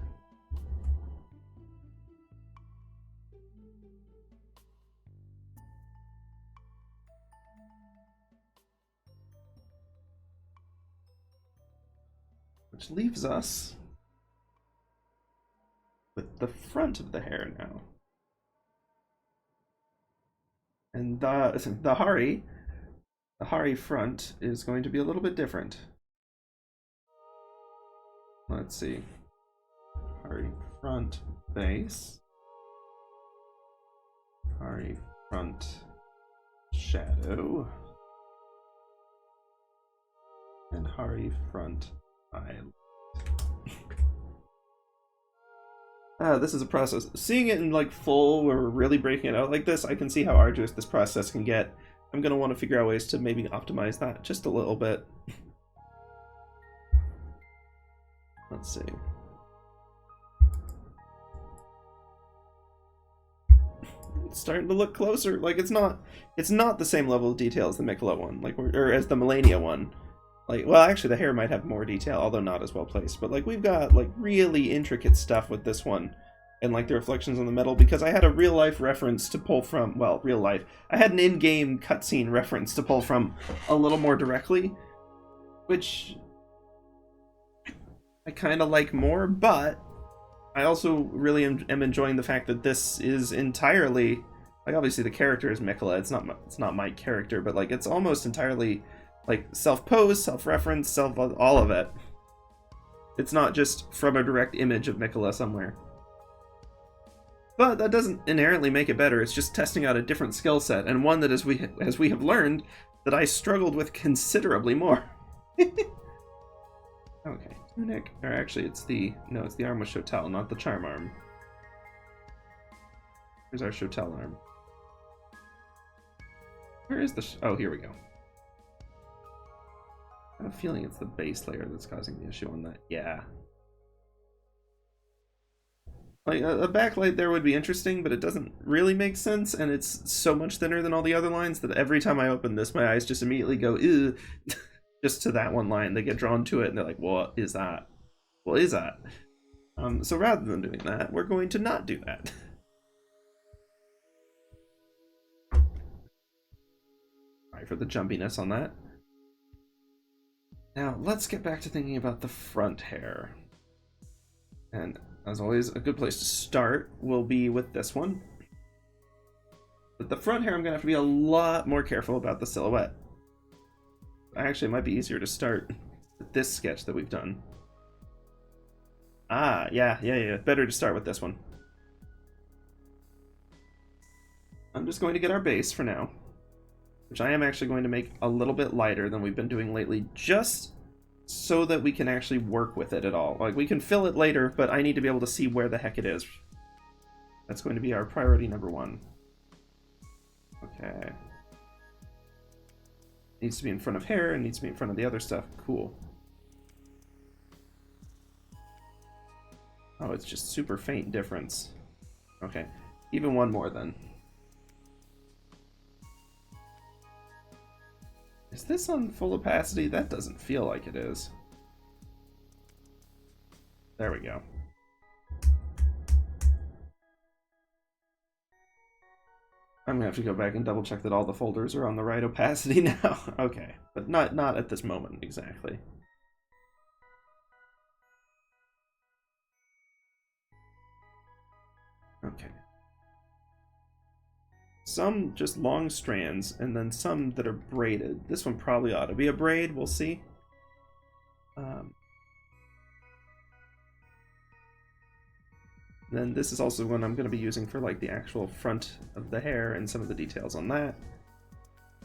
Which leaves us with the front of the hair now. And the Hari front is going to be a little bit different. Let's see. Hari front base. Hari front shadow. And Hari front eyelid. This is a process. Seeing it in like full, where we're really breaking it out like this, I can see how arduous this process can get. I'm going to want to figure out ways to maybe optimize that just a little bit. Let's see. It's starting to look closer. Like it's not the same level of detail as the Miquella one, like or as the Melania one. Like, well, actually, the hair might have more detail, although not as well placed. But like, we've got like really intricate stuff with this one, and like the reflections on the metal. Because I had a real life reference to pull from. Well, real life. I had an in-game cutscene reference to pull from a little more directly, which I kind of like more. But I also really am enjoying the fact that this is entirely like, obviously the character is Miquella. It's not my character, but like it's almost entirely like self-pose, self-reference, all of it. It's not just from a direct image of Miquella somewhere. But that doesn't inherently make it better. It's just testing out a different skill set, and one that, as we have learned, that I struggled with considerably more. Okay, tunic. Or actually, it's the arm with Shotel, not the charm arm. Here's our Shotel arm. Where is the? Oh, here we go. I have a feeling it's the base layer that's causing the issue on that. Yeah. Like, a backlight there would be interesting, but it doesn't really make sense, and it's so much thinner than all the other lines that every time I open this, my eyes just immediately go, ew, just to that one line. They get drawn to it, and they're like, what is that? What is that? So rather than doing that, we're going to not do that. Sorry for the jumpiness on that. Now, let's get back to thinking about the front hair. And, as always, a good place to start will be with this one. But the front hair, I'm going to have to be a lot more careful about the silhouette. Actually, it might be easier to start with this sketch that we've done. Ah, yeah. Better to start with this one. I'm just going to get our base for now, which I am actually going to make a little bit lighter than we've been doing lately, just so that we can actually work with it at all. Like, we can fill it later, but I need to be able to see where the heck it is. That's going to be our priority number one. Okay. Needs to be in front of hair, and needs to be in front of the other stuff. Cool. Oh, it's just super faint difference. Okay, even one more then. Is this on full opacity? That doesn't feel like it is. There we go. I'm gonna have to go back and double check that all the folders are on the right opacity now. Okay, but not at this moment exactly. Okay. Some just long strands, and then some that are braided. This one probably ought to be a braid, we'll see. Then this is also one I'm going to be using for like the actual front of the hair and some of the details on that.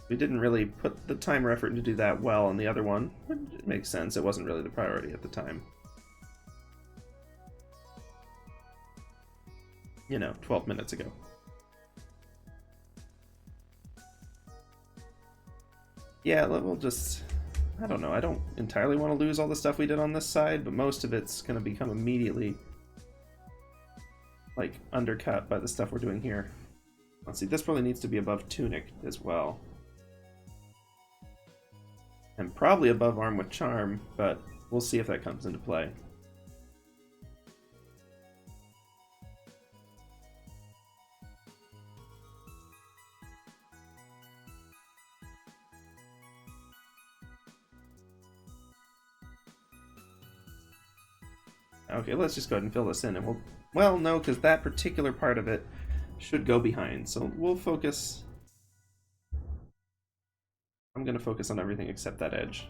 We didn't really put the time or effort to do that well on the other one, but it makes sense. It wasn't really the priority at the time. You know, 12 minutes ago. Yeah, we'll just... I don't know, I don't entirely want to lose all the stuff we did on this side, but most of it's going to become immediately, like, undercut by the stuff we're doing here. Let's see, this probably needs to be above tunic as well. And probably above arm with charm, but we'll see if that comes into play. Okay, let's just go ahead and fill this in, and we'll... Well, no, because that particular part of it should go behind, so we'll focus... I'm going to focus on everything except that edge.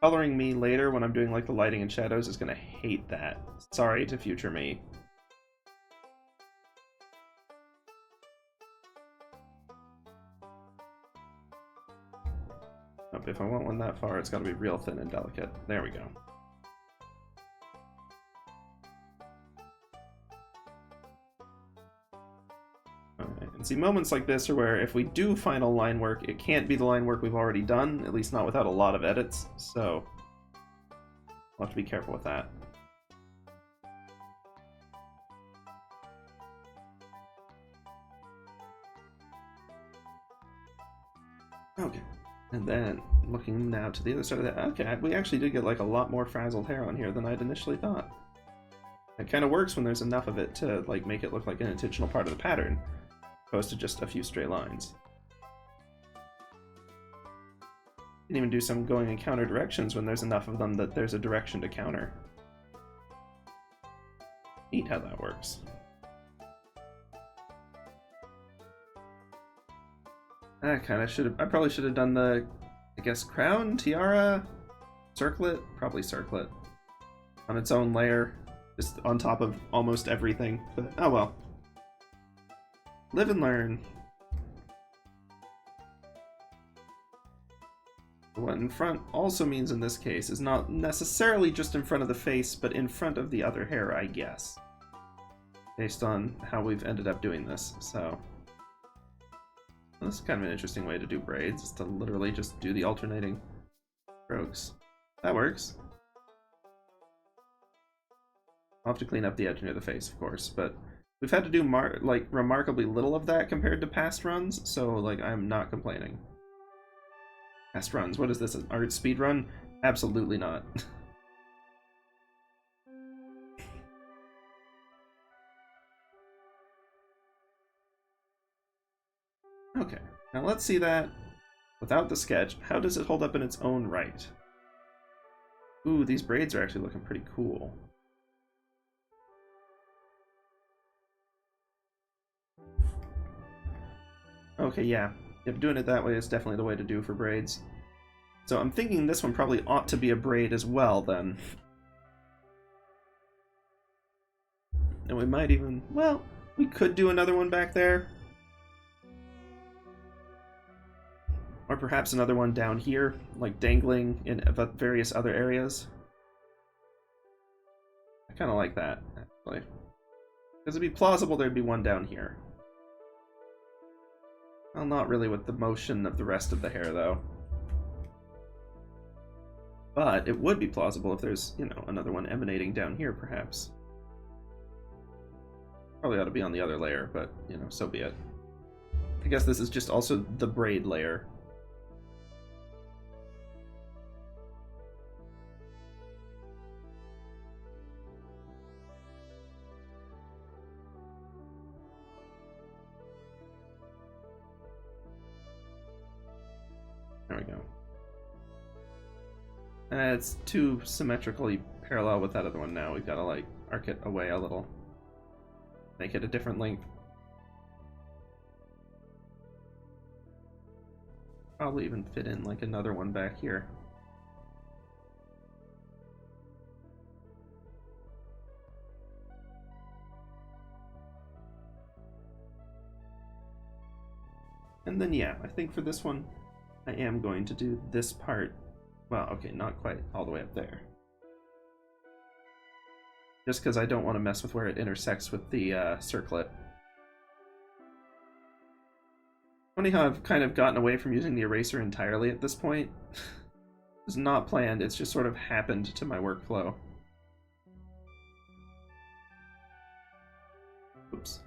Coloring me later when I'm doing like the lighting and shadows is going to hate that. Sorry to future me. Oh, if I want one that far, it's got to be real thin and delicate. There we go. And see, moments like this are where if we do final line work, it can't be the line work we've already done, at least not without a lot of edits, so we'll have to be careful with that. Okay, and then looking now to the other side of that, okay, we actually did get like a lot more frazzled hair on here than I'd initially thought. It kind of works when there's enough of it to like make it look like an intentional part of the pattern, opposed to just a few straight lines. Can even do some going in counter directions when there's enough of them that there's a direction to counter. Neat how that works. I probably should have done the, I guess, crown, tiara, circlet, probably circlet, on its own layer, just on top of almost everything, but oh well. Live and learn. What in front also means in this case is not necessarily just in front of the face, but in front of the other hair, I guess. Based on how we've ended up doing this, so... This is kind of an interesting way to do braids, is to literally just do the alternating strokes. That works. I'll have to clean up the edge near the face, of course, but we've had to do like remarkably little of that compared to past runs, so like I'm not complaining. Past runs, what is this, an art speed run? Absolutely not. Okay, now let's see that without the sketch. How does it hold up in its own right? Ooh, these braids are actually looking pretty cool. Okay, yeah. Yep, doing it that way is definitely the way to do for braids. So I'm thinking this one probably ought to be a braid as well, then. And we might even... Well, we could do another one back there. Or perhaps another one down here, like dangling in various other areas. I kind of like that, actually. Because it'd be plausible there'd be one down here. Well, not really with the motion of the rest of the hair, though. But it would be plausible if there's, you know, another one emanating down here, perhaps. Probably ought to be on the other layer, but, you know, so be it. I guess this is just also the braid layer. There we go. It's too symmetrically parallel with that other one now. We've got to, like, arc it away a little. Make it a different length. Probably even fit in, like, another one back here. And then, yeah, I think for this one, I am going to do this part. Well, okay, not quite all the way up there. Just because I don't want to mess with where it intersects with the circlet. Funny how I've kind of gotten away from using the eraser entirely at this point. It's not planned, it's just sort of happened to my workflow. Oops.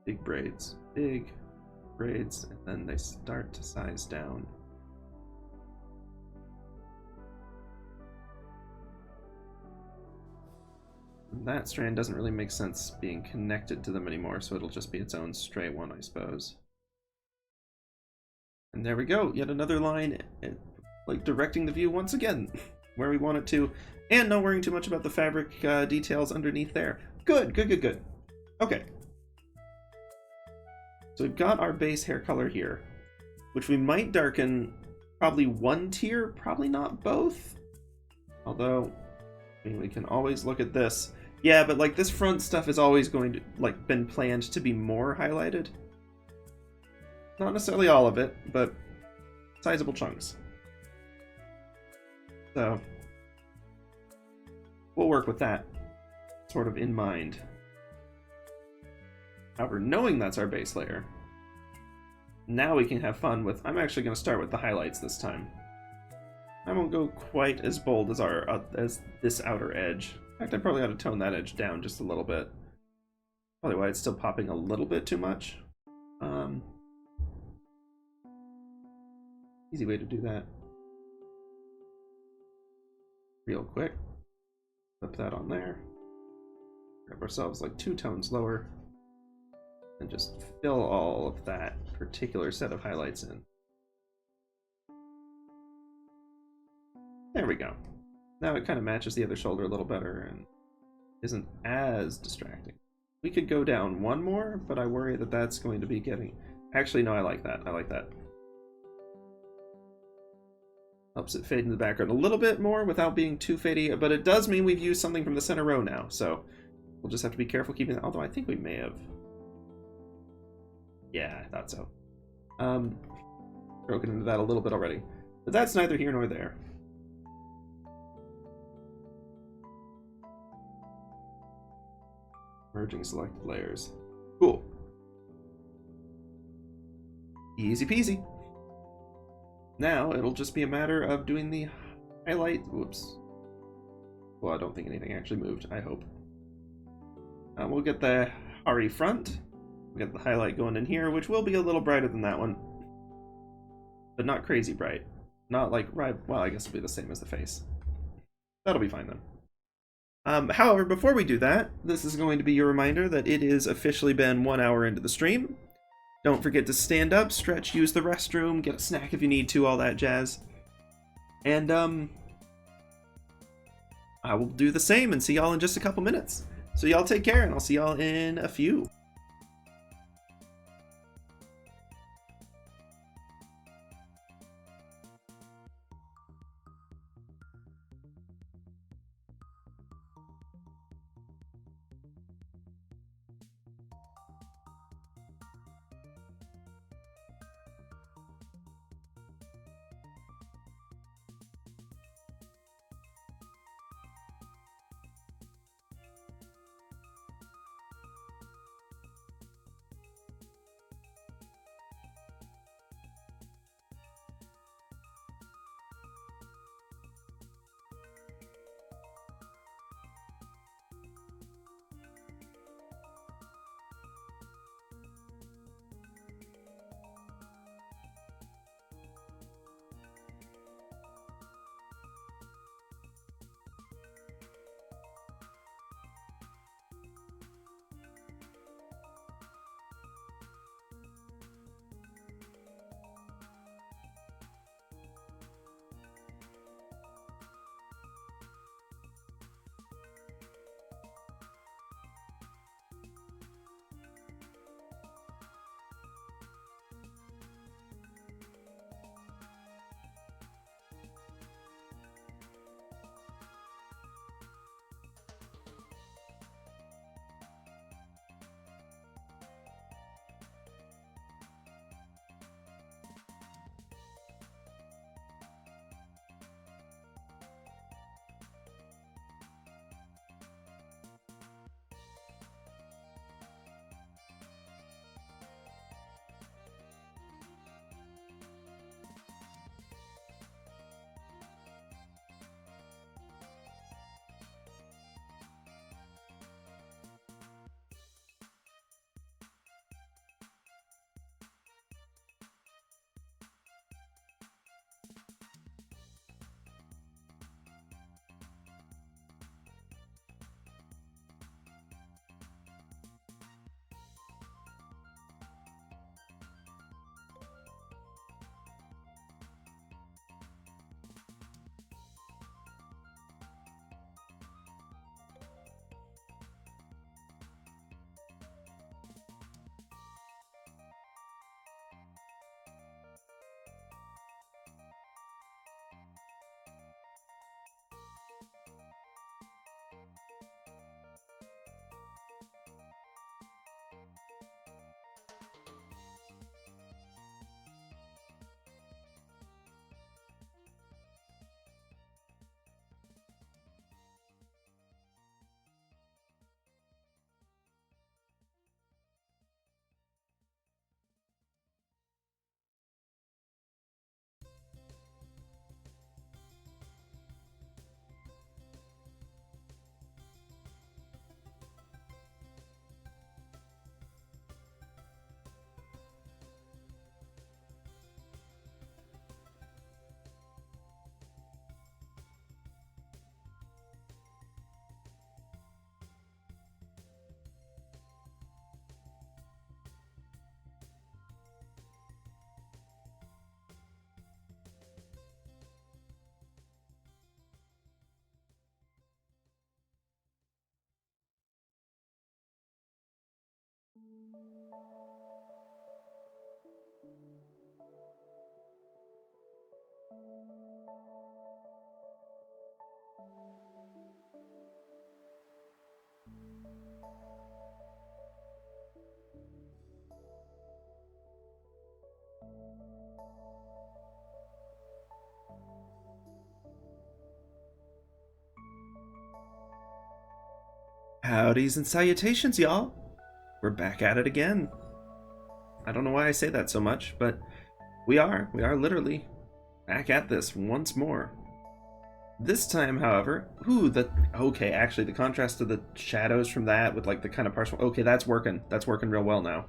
Big braids. Big braids, and then they start to size down. And that strand doesn't really make sense being connected to them anymore, so it'll just be its own straight one, I suppose. And there we go, yet another line, like directing the view once again, where we want it to, and not worrying too much about the fabric details underneath there. Good, good, good, good. Okay. So we've got our base hair color here, which we might darken probably one tier, probably not both. Although, I mean, we can always look at this. Yeah, but like this front stuff is always going to, like, been planned to be more highlighted. Not necessarily all of it, but sizable chunks. So, we'll work with that sort of in mind. However, knowing that's our base layer, now we can have fun with... I'm actually going to start with the highlights this time. I won't go quite as bold as as this outer edge. In fact, I probably ought to tone that edge down just a little bit. Probably why it's still popping a little bit too much. Easy way to do that. Real quick. Flip that on there. Grab ourselves like 2 tones lower. And just fill all of that particular set of highlights in. There we go. Now it kind of matches the other shoulder a little better and isn't as distracting. We could go down one more, but I worry that that's going to be getting... Actually, no, I like that. I like that. Helps it fade in the background a little bit more without being too fadey, but it does mean we've used something from the center row now, so we'll just have to be careful keeping that, although I think we may have. Yeah, I thought so. Broken into that a little bit already. But that's neither here nor there. Merging selected layers. Cool. Easy peasy. Now it'll just be a matter of doing the highlight. Whoops. Well, I don't think anything actually moved, I hope. We'll get the Hari front. We'll get the highlight going in here, which will be a little brighter than that one. But not crazy bright. Not like, right, well, I guess it'll be the same as the face. That'll be fine then. However, before we do that, this is going to be your reminder that it is officially been 1 hour into the stream. Don't forget to stand up, stretch, use the restroom, get a snack if you need to, all that jazz. And, I will do the same and see y'all in just a couple minutes. So y'all take care, and I'll see y'all in a few. Howdys and salutations, y'all! We're back at it again. I don't know why I say that so much, but we are literally back at this once more. This time, however, okay, actually the contrast to the shadows from that with like the kind of partial, okay, that's working real well now.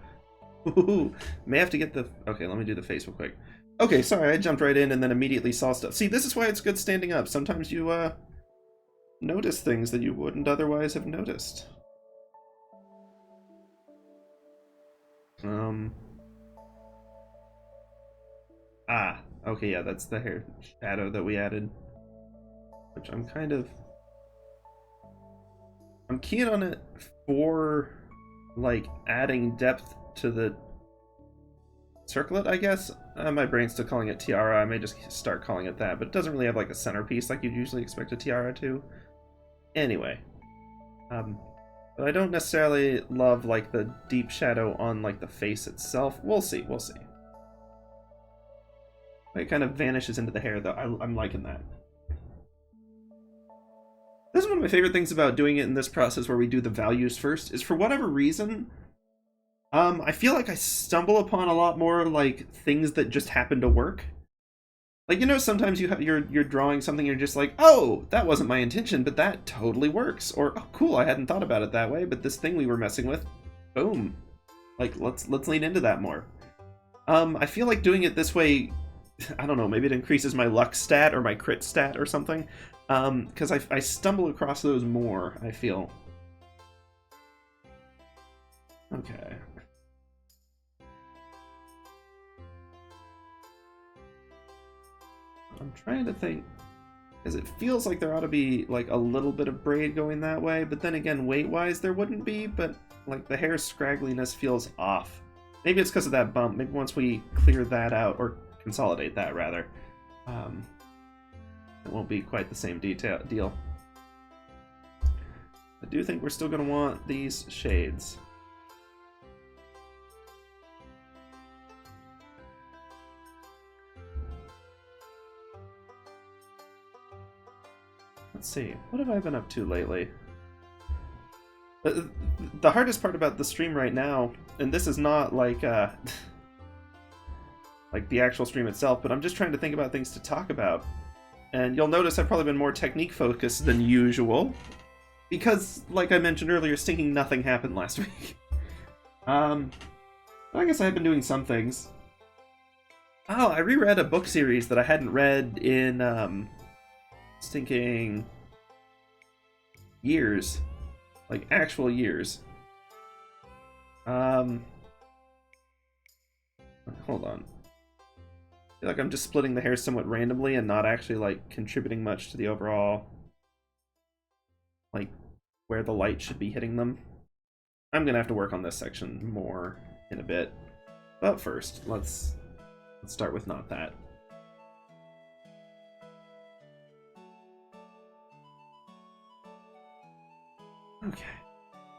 Ooh, may have to get the, okay, let me do the face real quick. Okay, sorry, I jumped right in and then immediately saw stuff. See, this is why it's good standing up. Sometimes you, notice things that you wouldn't otherwise have noticed. Okay, yeah, that's the hair shadow that we added. Which I'm keen on it for, like, adding depth to the circlet, I guess. My brain's still calling it tiara. I may just start calling it that, but it doesn't really have, like, a centerpiece like you'd usually expect a tiara to. Anyway. But I don't necessarily love, like, the deep shadow on, like, the face itself. We'll see. It kind of vanishes into the hair, though. I'm liking that. This is one of my favorite things about doing it in this process where we do the values first, is for whatever reason, I feel like I stumble upon a lot more, like, things that just happen to work. Like, you know, sometimes you're drawing something and you're just like, oh, that wasn't my intention, but that totally works. Or, oh, cool, I hadn't thought about it that way, but this thing we were messing with, boom. Like, let's lean into that more. I feel like doing it this way, I don't know, maybe it increases my luck stat or my crit stat or something. Because I stumble across those more, I feel. Okay. I'm trying to think, because it feels like there ought to be, like, a little bit of braid going that way, but then again, weight-wise, there wouldn't be, but, like, the hair scraggliness feels off. Maybe it's because of that bump. Maybe once we clear that out, or consolidate that, rather, it won't be quite the same deal. I do think we're still going to want these shades. Let's see, what have I been up to lately? The hardest part about the stream right now, and this is not like like the actual stream itself, but I'm just trying to think about things to talk about. And you'll notice I've probably been more technique focused than usual, because, like I mentioned earlier, stinking nothing happened last week. I guess I have been doing some things. Oh, I reread a book series that I hadn't read in stinking years, like actual years. Hold on. I feel like I'm just splitting the hair somewhat randomly and not actually, like, contributing much to the overall, like, where the light should be hitting them. I'm gonna have to work on this section more in a bit, but first let's start with not that. Okay,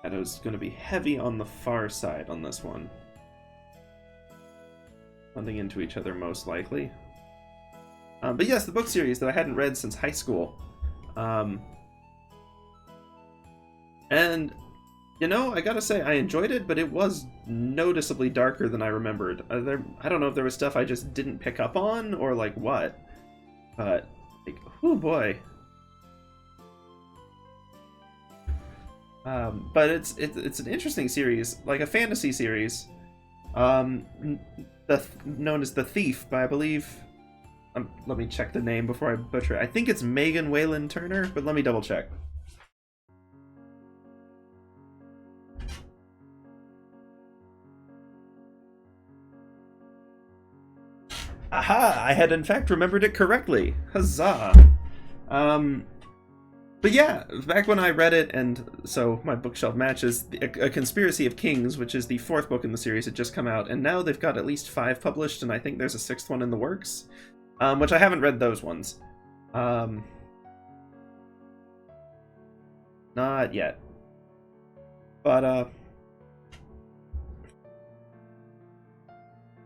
shadow's gonna be heavy on the far side on this one. Blending into each other most likely. But yes, the book series that I hadn't read since high school. And, you know, I gotta say, I enjoyed it, but it was noticeably darker than I remembered. I don't know if there was stuff I just didn't pick up on, or like what. But, like, oh boy. But it's an interesting series, like a fantasy series. Known as The Thief, by I believe. Let me check the name before I butcher it. I think it's Megan Wayland Turner, but let me double check. Aha! I had in fact remembered it correctly. Huzzah! But yeah, back when I read it, and so my bookshelf matches, A Conspiracy of Kings, which is the 4th book in the series, had just come out, and now they've got at least 5 published, and I think there's a 6th one in the works, which I haven't read those ones. Not yet. But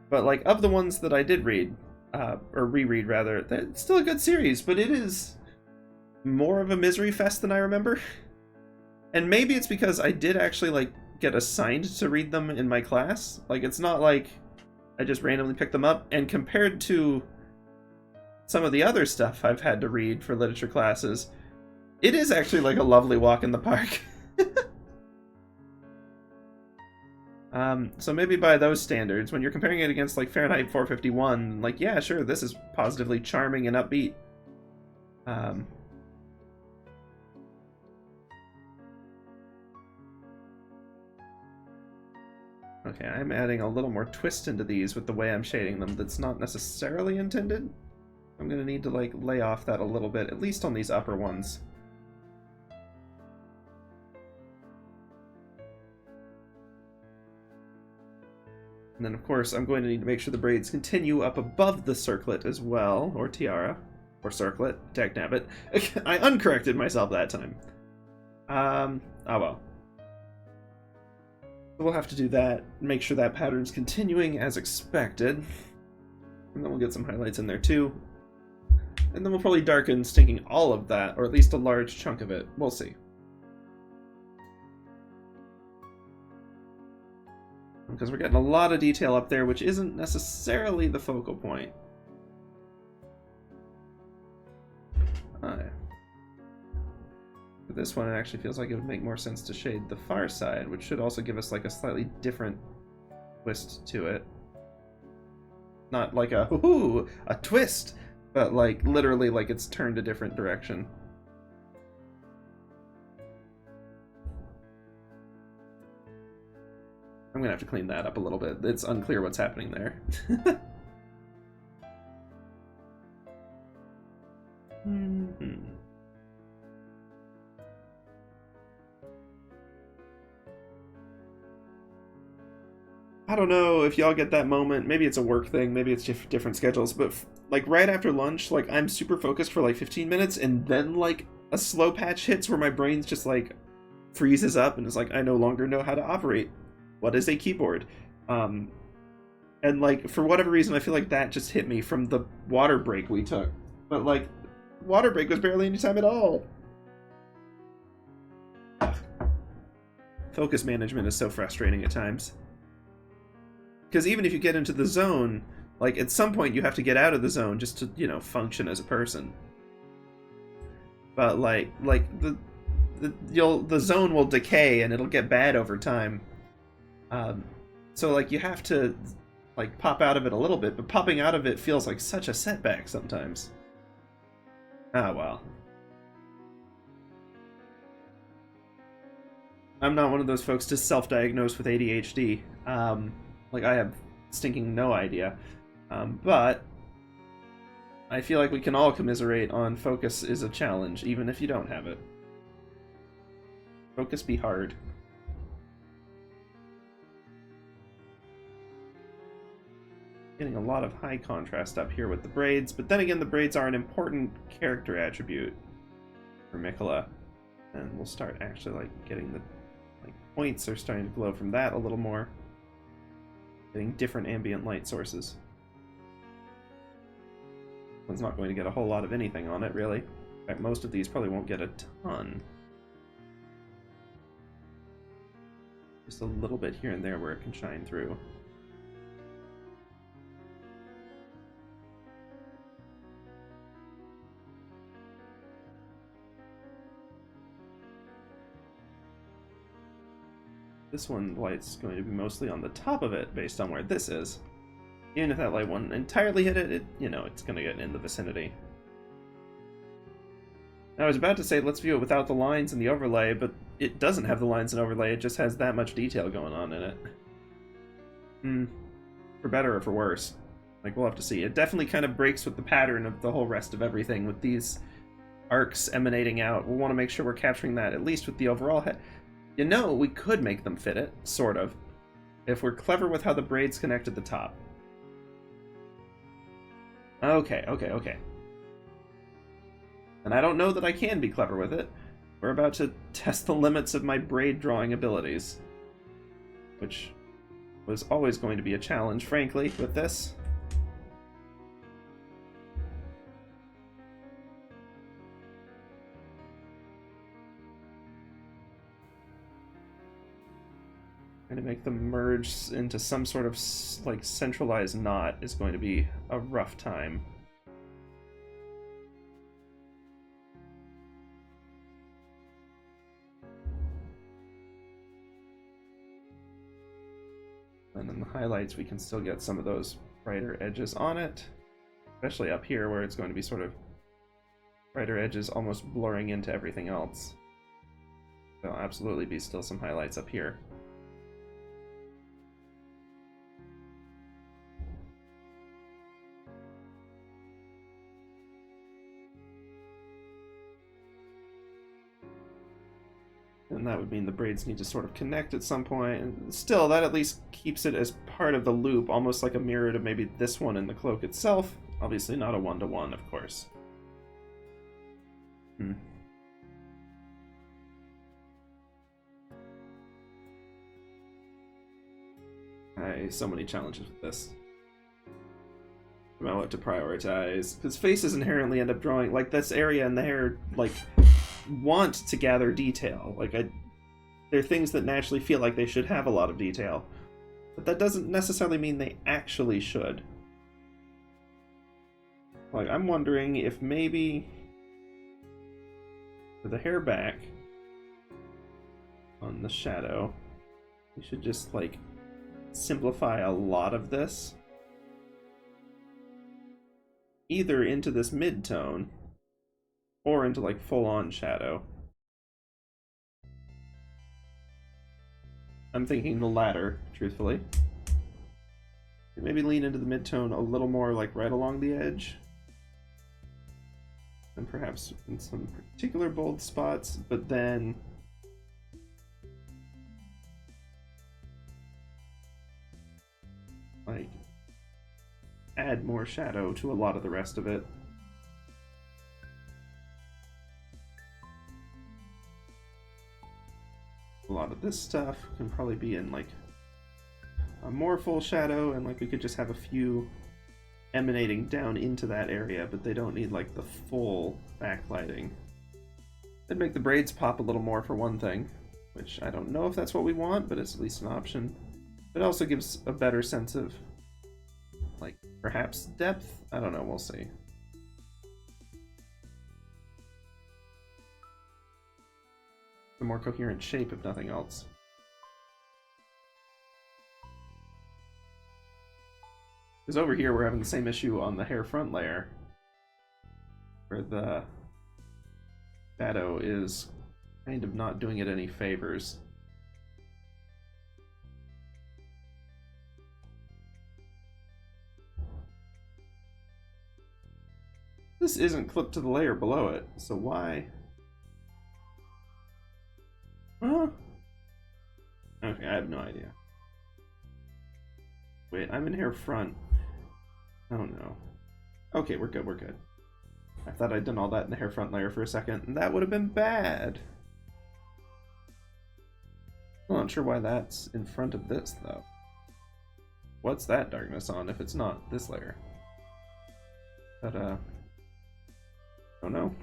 like, of the ones that I did read, or reread rather, it's still a good series, but it is more of a misery fest than I remember. And maybe it's because I did actually, like, get assigned to read them in my class. Like, it's not like I just randomly picked them up, and compared to some of the other stuff I've had to read for literature classes, it is actually like a lovely walk in the park. So maybe by those standards, when you're comparing it against, like, Fahrenheit 451, like, yeah, sure, this is positively charming and upbeat. Okay, I'm adding a little more twist into these with the way I'm shading them that's not necessarily intended. I'm gonna need to, like, lay off that a little bit, at least on these upper ones. And then, of course, I'm going to need to make sure the braids continue up above the circlet as well, or tiara, or circlet, dagnabbit. I uncorrected myself that time. Oh well. So we'll have to do that, make sure that pattern's continuing as expected. And then we'll get some highlights in there too. And then we'll probably darken stinking all of that, or at least a large chunk of it. We'll see. Because we're getting a lot of detail up there, which isn't necessarily the focal point. For this one, it actually feels like it would make more sense to shade the far side, which should also give us, like, a slightly different twist to it. Not like a hoo-hoo, a twist, but, like, literally like it's turned a different direction. I'm gonna have to clean that up a little bit. It's unclear what's happening there. I don't know if y'all get that moment. Maybe it's a work thing, maybe it's different schedules, but like right after lunch, like I'm super focused for like 15 minutes, and then like a slow patch hits where my brain's just like freezes up and is like, I no longer know how to operate. What is a keyboard? And like for whatever reason, I feel like that just hit me from the water break we took. But like, water break was barely any time at all. Focus management is so frustrating at times. Because even if you get into the zone, like, at some point you have to get out of the zone just to, you know, function as a person. But, like the zone will decay and it'll get bad over time. So, like, you have to, like, pop out of it a little bit, but popping out of it feels like such a setback sometimes. Ah, well. I'm not one of those folks to self-diagnose with ADHD. Like, I have stinking no idea. But I feel like we can all commiserate on focus is a challenge, even if you don't have it. Focus be hard. Getting a lot of high contrast up here with the braids, but then again, the braids are an important character attribute for Miquella. And we'll start actually, like, getting the, like, points are starting to glow from that a little more. Getting different ambient light sources. One's not going to get a whole lot of anything on it, really. In fact, most of these probably won't get a ton. Just a little bit here and there where it can shine through. This one light's going to be mostly on the top of it, based on where this is. Even if that light won't entirely hit it, you know, it's going to get in the vicinity. Now, I was about to say, let's view it without the lines and the overlay, but it doesn't have the lines and overlay, it just has that much detail going on in it. For better or for worse. Like, we'll have to see. It definitely kind of breaks with the pattern of the whole rest of everything with these arcs emanating out. We'll want to make sure we're capturing that, at least with the overall head. You know, we could make them fit it, sort of, if we're clever with how the braids connect at the top. Okay. And I don't know that I can be clever with it. We're about to test the limits of my braid drawing abilities, which was always going to be a challenge, frankly, with this. Trying to make them merge into some sort of like centralized knot is going to be a rough time. And in the highlights, we can still get some of those brighter edges on it, especially up here where it's going to be sort of brighter edges almost blurring into everything else. There'll absolutely be still some highlights up here. And that would mean the braids need to sort of connect at some point. And still, that at least keeps it as part of the loop, almost like a mirror to maybe this one in the cloak itself. Obviously not a one-to-one, of course. So many challenges with this. About what to prioritize. Because faces inherently end up drawing, like, this area and the hair, like, want to gather detail. Like, they're things that naturally feel like they should have a lot of detail. But that doesn't necessarily mean they actually should. Like, I'm wondering if maybe for the hair back on the shadow, we should just, like, simplify a lot of this either into this mid-tone or into like full-on shadow. I'm thinking the latter, truthfully. Maybe lean into the mid-tone a little more, like right along the edge, and perhaps in some particular bold spots, but then like add more shadow to a lot of the rest of it. A lot of this stuff can probably be in like a more full shadow, and like we could just have a few emanating down into that area, but they don't need like the full backlighting. It'd make the braids pop a little more for one thing, which I don't know if that's what we want, but it's at least an option. It also gives a better sense of, like, perhaps depth? I don't know, we'll see. A more coherent shape, if nothing else. Because over here we're having the same issue on the hair front layer, where the shadow is kind of not doing it any favors. This isn't clipped to the layer below it, so why? Huh? Okay, I have no idea. Wait, I'm in hair front. Oh no. Okay, we're good, we're good. I thought I'd done all that in the hair front layer for a second, and that would have been bad. I'm not sure why that's in front of this, though. What's that darkness on if it's not this layer? But, I don't know.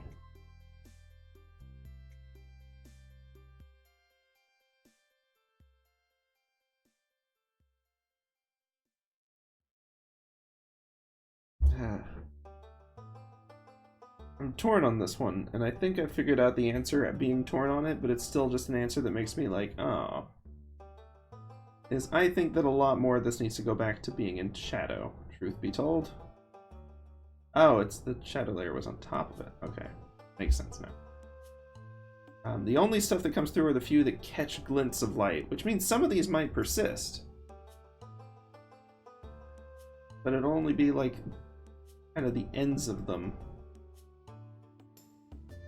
I'm torn on this one, and I think I figured out the answer at being torn on it, but it's still just an answer that makes me like, oh. I think that a lot more of this needs to go back to being in shadow, truth be told. Oh, it's the shadow layer was on top of it. Okay, makes sense now. The only stuff that comes through are the few that catch glints of light, which means some of these might persist. But it'll only be like kind of the ends of them.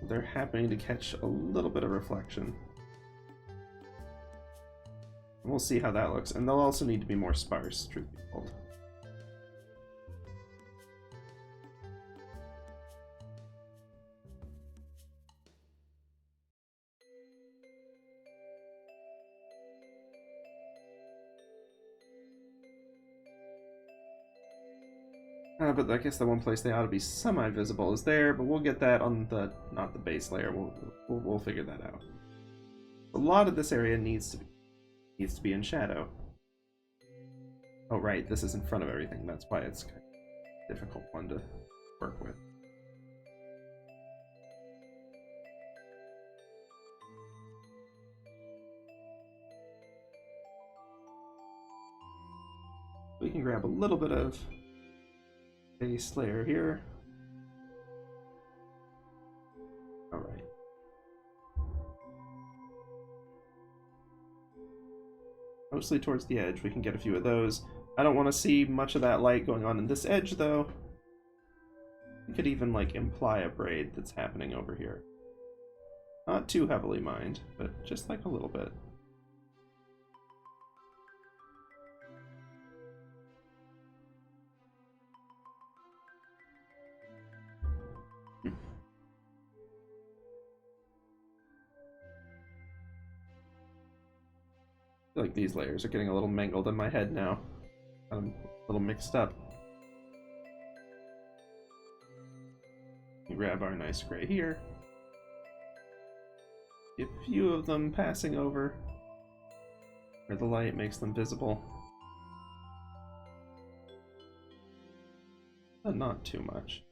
They're happening to catch a little bit of reflection. We'll see how that looks. And they'll also need to be more sparse, truth be told. But I guess the one place they ought to be semi-visible is there, but we'll get that on the, not the base layer. We'll figure that out. A lot of this area needs to be in shadow. Oh right, this is in front of everything. That's why it's kind of a difficult one to work with. We can grab a little bit of base layer here. All right. Mostly towards the edge, we can get a few of those. I don't want to see much of that light going on in this edge, though. We could even, like, imply a braid that's happening over here. Not too heavily mined, but just, like, a little bit. I feel like these layers are getting a little mangled in my head now. I'm a little mixed up. We grab our nice gray here. A few of them passing over where the light makes them visible. But not too much.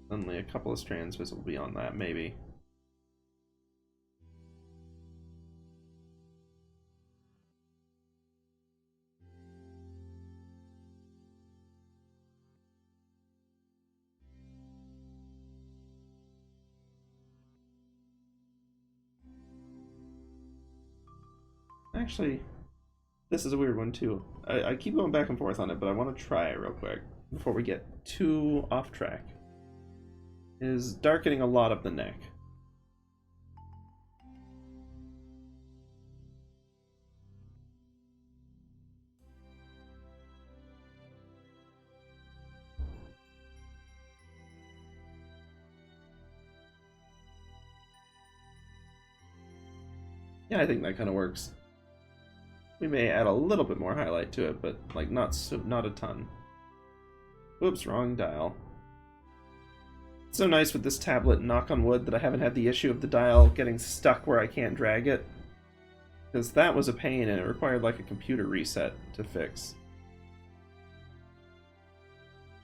Only a couple of strands visible beyond that, maybe. Actually, this is a weird one too. I keep going back and forth on it, but I want to try it real quick before we get too off track. Is darkening a lot of the neck. Yeah, I think that kind of works. We may add a little bit more highlight to it, but like not a ton. Whoops, wrong dial. It's so nice with this tablet, knock on wood, that I haven't had the issue of the dial getting stuck where I can't drag it. Because that was a pain and it required like a computer reset to fix.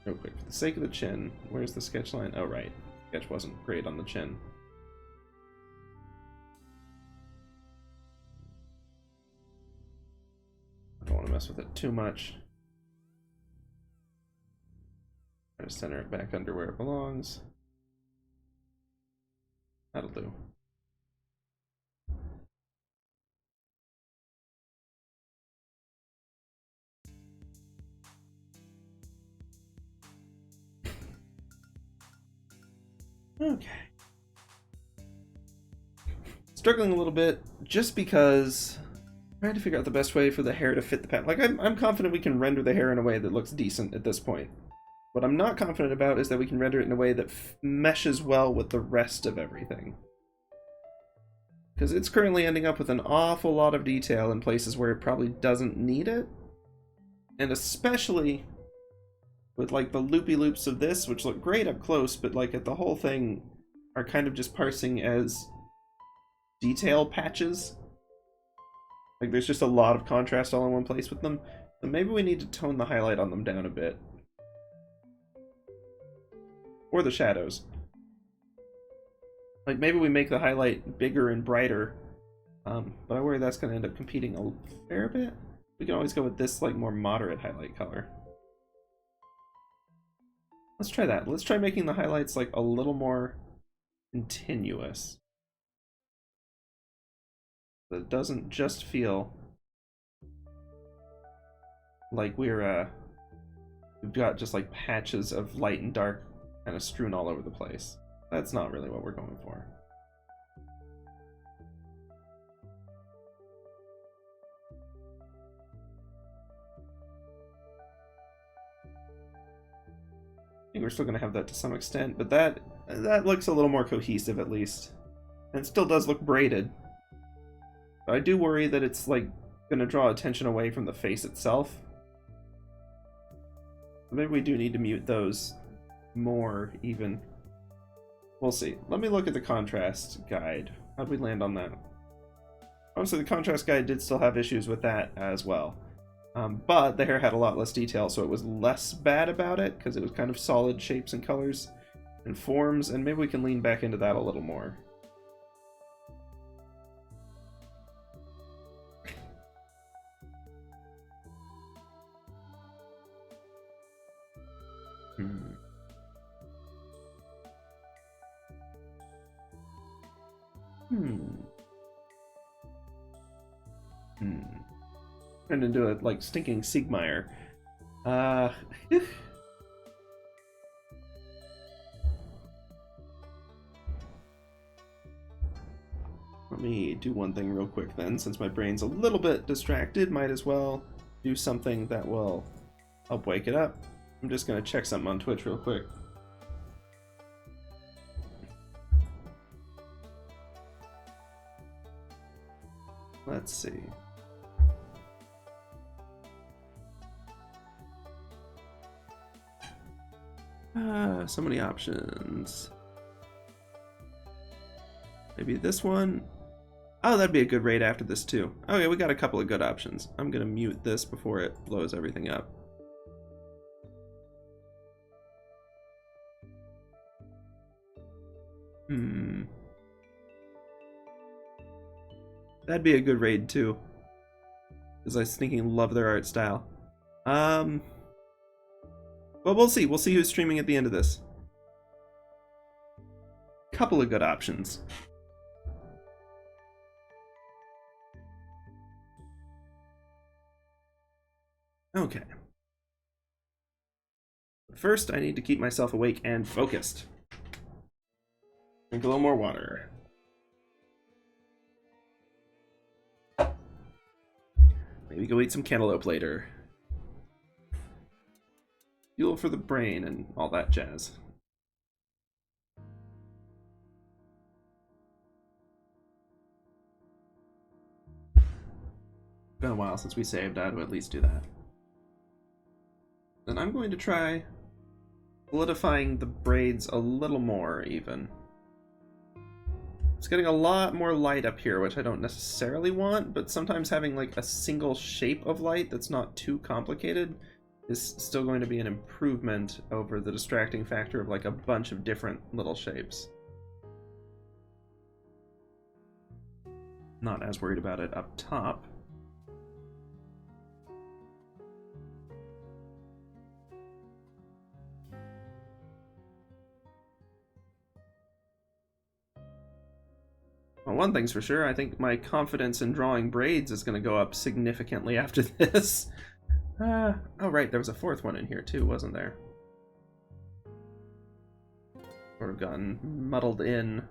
Real quick, for the sake of the chin, where's the sketch line? Oh right, sketch wasn't great on the chin. I don't want to mess with it too much. Try to center it back under where it belongs. That'll do. Okay. Struggling a little bit just because I'm trying to figure out the best way for the hair to fit the pattern. Like, I'm confident we can render the hair in a way that looks decent at this point. What I'm not confident about is that we can render it in a way that meshes well with the rest of everything. Because it's currently ending up with an awful lot of detail in places where it probably doesn't need it. And especially with like the loopy loops of this, which look great up close, but like at the whole thing are kind of just parsing as detail patches. Like there's just a lot of contrast all in one place with them. So maybe we need to tone the highlight on them down a bit. Or the shadows. Like maybe we make the highlight bigger and brighter. But I worry that's going to end up competing a fair bit. We can always go with this like more moderate highlight color. Let's try that. Let's try making the highlights like a little more continuous. So it doesn't just feel like we've got just like patches of light and dark kind of strewn all over the place. That's not really what we're going for. I think we're still going to have that to some extent, but that looks a little more cohesive at least. And it still does look braided. But I do worry that it's like going to draw attention away from the face itself. Maybe we do need to mute those more even. We'll see. Let me look at the contrast guide. How'd we land on that? Honestly, the contrast guide did still have issues with that as well. But the hair had a lot less detail, so it was less bad about it, because it was kind of solid shapes and colors and forms, and maybe we can lean back into that a little more. Turned into a like stinking Siegmeyer. Let me do one thing real quick then, since my brain's a little bit distracted. Might as well do something that will help wake it up. I'm just gonna check something on Twitch real quick. Let's see. So many options. Maybe this one. Oh, that'd be a good raid after this too. Okay, we got a couple of good options. I'm gonna mute this before it blows everything up. That'd be a good raid too, because I stinking love their art style. Well, we'll see. We'll see who's streaming at the end of this. Couple of good options. Okay. First, I need to keep myself awake and focused. Drink a little more water. Maybe go eat some cantaloupe later. Fuel for the brain and all that jazz. Been a while since we saved. I would at least do that. Then I'm going to try solidifying the braids a little more even. It's getting a lot more light up here, which I don't necessarily want, but sometimes having like a single shape of light that's not too complicated is still going to be an improvement over the distracting factor of like a bunch of different little shapes. Not as worried about it up top. Well, one thing's for sure, I think my confidence in drawing braids is going to go up significantly after this. Oh right, there was a fourth one in here too, wasn't there? Sort of gotten muddled in.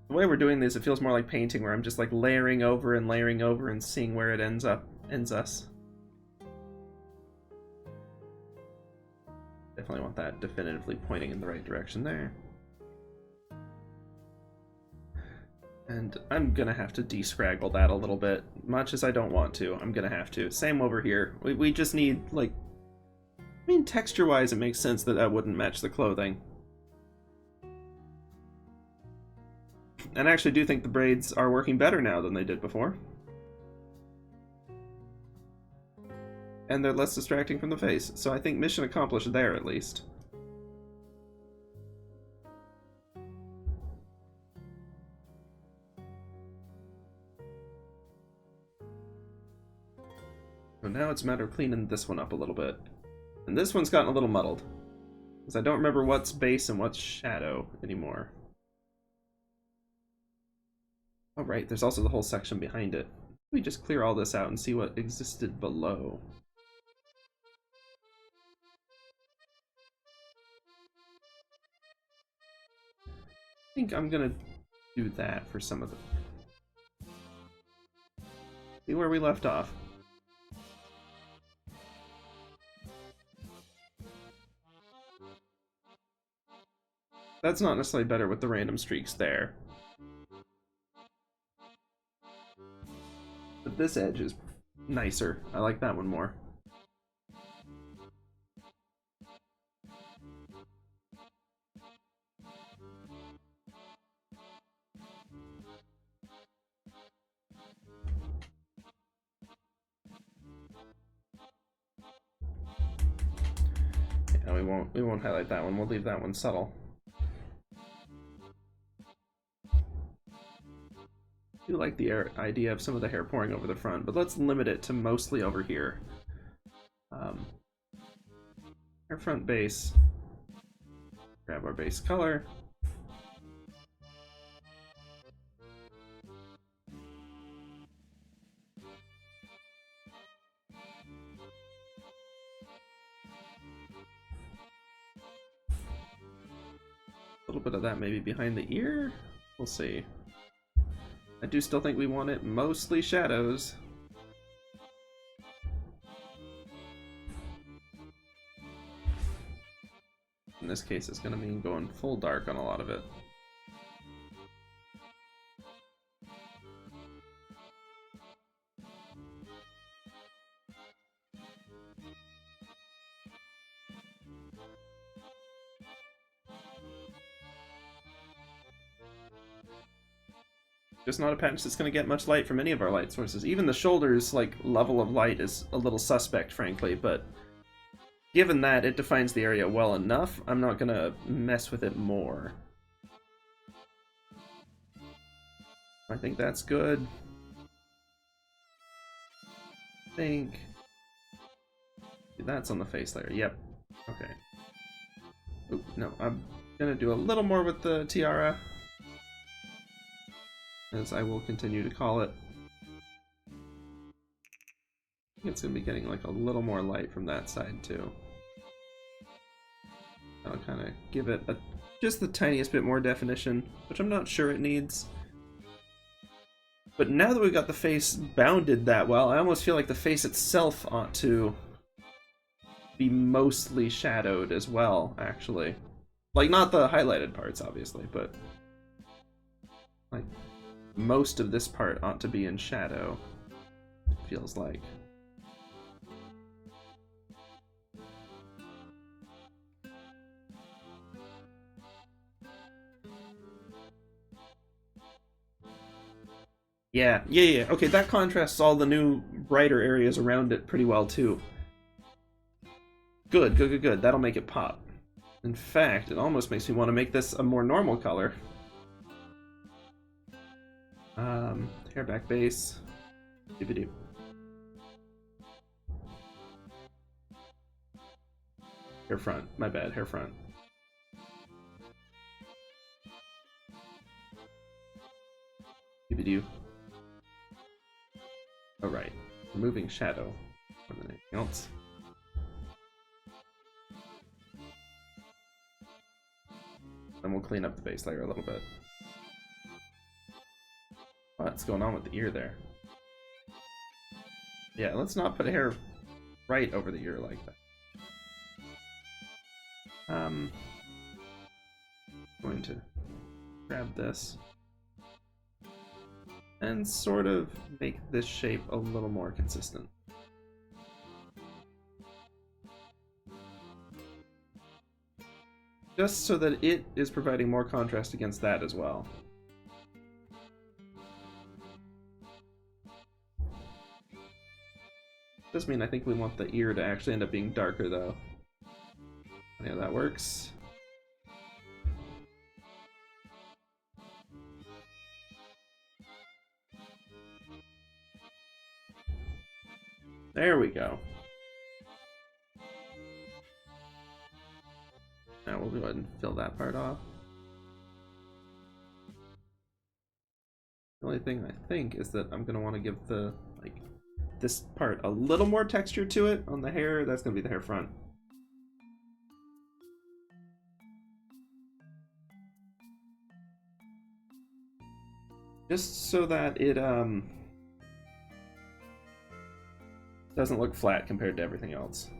The way we're doing this, it feels more like painting, where I'm just like layering over and seeing where it ends us. Definitely want that definitively pointing in the right direction there. And I'm gonna have to descraggle that a little bit. Much as I don't want to, I'm gonna have to. Same over here. We just need, like... I mean, texture-wise, it makes sense that that wouldn't match the clothing. And I actually do think the braids are working better now than they did before. And they're less distracting from the face. So I think mission accomplished there, at least. So now it's a matter of cleaning this one up a little bit. And this one's gotten a little muddled, because I don't remember what's base and what's shadow anymore. Oh right, there's also the whole section behind it. We just clear all this out and see what existed below. think I'm gonna do that for some of the... See where we left off. That's not necessarily better with the random streaks there. But this edge is nicer. I like that one more. Yeah, we won't highlight that one. We'll leave that one subtle. I do like the idea of some of the hair pouring over the front, but let's limit it to mostly over here. Hair front base. Grab our base color. A little bit of that maybe behind the ear. We'll see. I do still think we want it mostly shadows. In this case, it's going to mean going full dark on a lot of it. Just not a patch that's going to get much light from any of our light sources. Even the shoulders, like, level of light is a little suspect, frankly, but given that it defines the area well enough, I'm not going to mess with it more. I think that's good. I think that's on the face layer. Yep. Okay. Oop, no, I'm going to do a little more with the tiara, as I will continue to call it. I think it's going to be getting like a little more light from that side too. That'll kind of give it just the tiniest bit more definition, which I'm not sure it needs. But now that we've got the face bounded that well, I almost feel like the face itself ought to be mostly shadowed as well, actually. Like, not the highlighted parts, obviously, but like most of this part ought to be in shadow, it feels like. Yeah. Okay, that contrasts all the new brighter areas around it pretty well, too. Good. That'll make it pop. In fact, it almost makes me want to make this a more normal color. Hair back base. Doobie-doo. Hair front. My bad, hair front. Doobie-doo. Alright. Removing shadow more than anything else. Then we'll clean up the base layer a little bit. What's going on with the ear there? Yeah, let's not put hair right over the ear like that. Going to grab this and sort of make this shape a little more consistent. Just so that it is providing more contrast against that as well. Does mean I think we want the ear to actually end up being darker, though. Yeah, that works. There we go. Now we'll go ahead and fill that part off. The only thing I think is that I'm gonna want to give the this part a little more texture to it on the hair. That's gonna be the hair front. Just so that it doesn't look flat compared to everything else.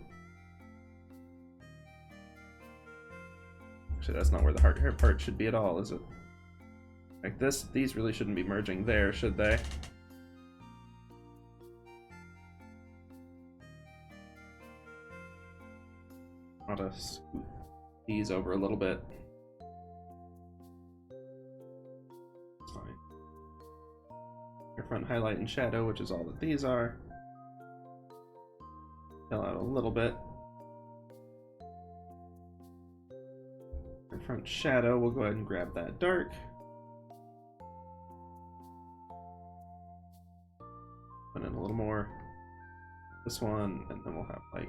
Actually, that's not where the hair part should be at all, is it? Like this, these really shouldn't be merging there, should they? I'll just scoot these over a little bit. It's fine. Your front highlight and shadow, which is all that these are. Fill out a little bit. Your front shadow, we'll go ahead and grab that dark. Put in a little more. This one, and then we'll have like.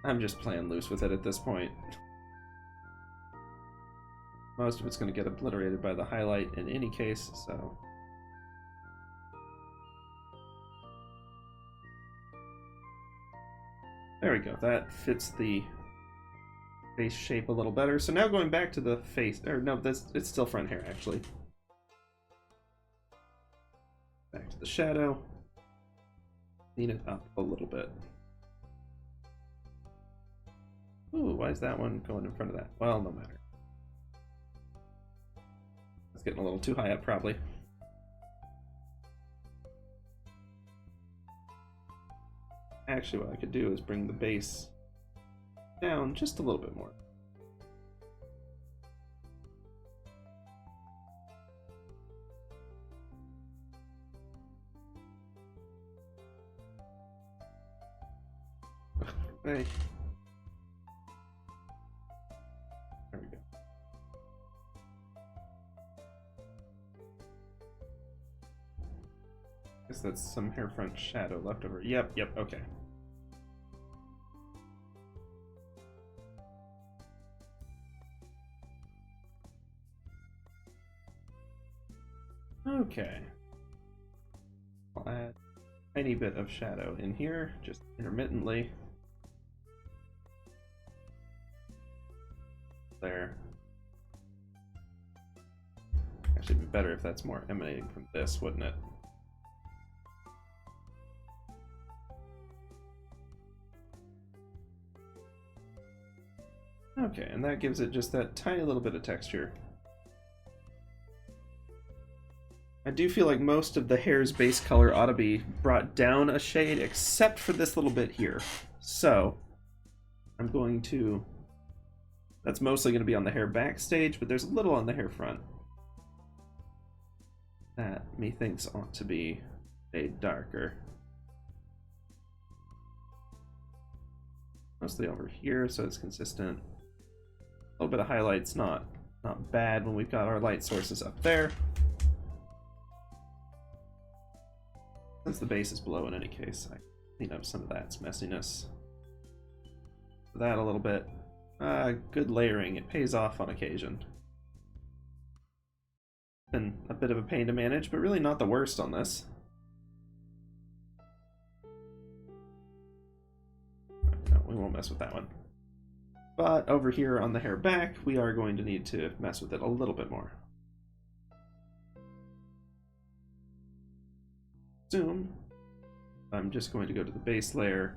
I'm just playing loose with it at this point. Most of it's going to get obliterated by the highlight in any case, so. There we go, that fits the face shape a little better. So now going back to the face, or no, it's still front hair actually. Back to the shadow. Clean it up a little bit. Ooh, why is that one going in front of that? Well, no matter. It's getting a little too high up, probably. Actually, what I could do is bring the base down just a little bit more. Hey. There we go. Guess that's some hair front shadow left over. Yep, okay. Okay. I'll add a tiny bit of shadow in here, just intermittently. There. Actually, it'd be better if that's more emanating from this, wouldn't it? Okay, and that gives it just that tiny little bit of texture. I do feel like most of the hair's base color ought to be brought down a shade, except for this little bit here. So, I'm going to... That's mostly going to be on the hair backstage, but there's a little on the hair front. That, methinks, ought to be shade darker. Mostly over here, so it's consistent. A little bit of highlight's not bad when we've got our light sources up there. Since the base is below in any case, I clean up some of that messiness. That a little bit. Good layering, it pays off on occasion. Been a bit of a pain to manage, but really not the worst on this. No, we won't mess with that one. But over here on the hair back, we are going to need to mess with it a little bit more. Zoom. I'm just going to go to the base layer.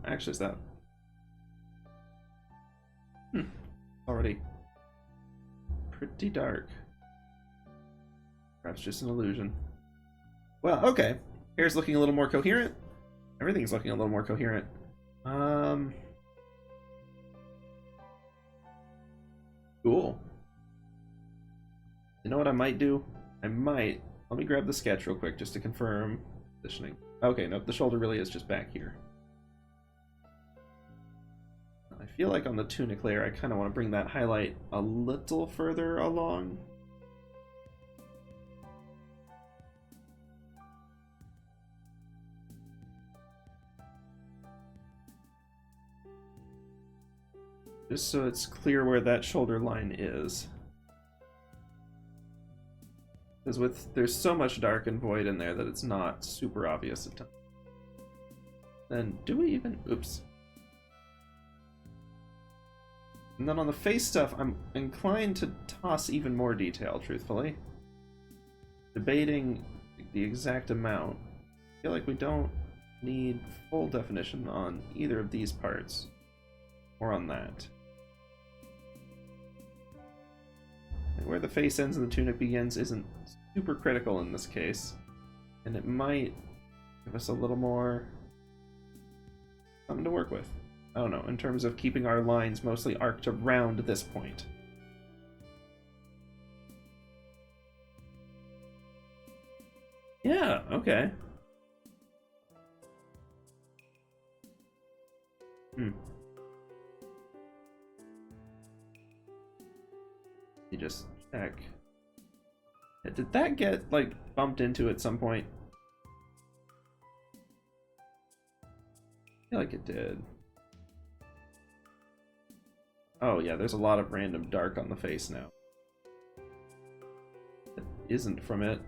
Actually, is that... already pretty dark. Perhaps just an illusion. Well, okay. Hair's looking a little more coherent. Everything's looking a little more coherent. Cool. You know what I might do? Let me grab the sketch real quick just to confirm positioning. Okay, nope, the shoulder really is just back here. I feel like on the tunic layer, I kind of want to bring that highlight a little further along. Just so it's clear where that shoulder line is. Because there's so much dark and void in there that it's not super obvious at times. Then do we even... Oops. And then on the face stuff, I'm inclined to toss even more detail, truthfully. Debating the exact amount. I feel like we don't need full definition on either of these parts. Or on that. And where the face ends and the tunic begins isn't super critical in this case. And it might give us a little more something to work with. I don't know, in terms of keeping our lines mostly arced around this point. Yeah, okay. You just check. Did that get, like, bumped into at some point? I feel like it did. Oh yeah, there's a lot of random dark on the face now. That isn't from it.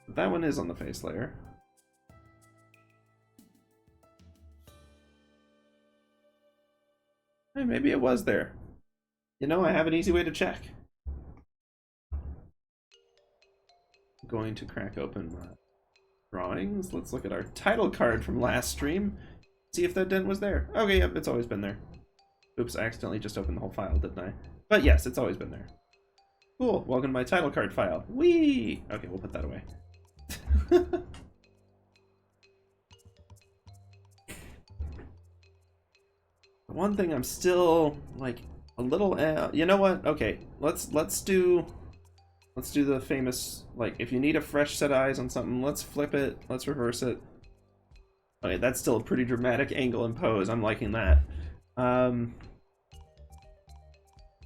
But that one is on the face layer. Hey, maybe it was there. You know, I have an easy way to check. I'm going to crack open drawings. Let's look at our title card from last stream. See if that dent was there. Okay, yep, it's always been there. Oops, I accidentally just opened the whole file, didn't I? But yes, it's always been there. Cool, welcome to my title card file. Whee! Okay, we'll put that away. One thing I'm still, like, a little... you know what? Okay, let's do the famous, like, if you need a fresh set of eyes on something, let's flip it, let's reverse it. Okay, that's still a pretty dramatic angle and pose. I'm liking that.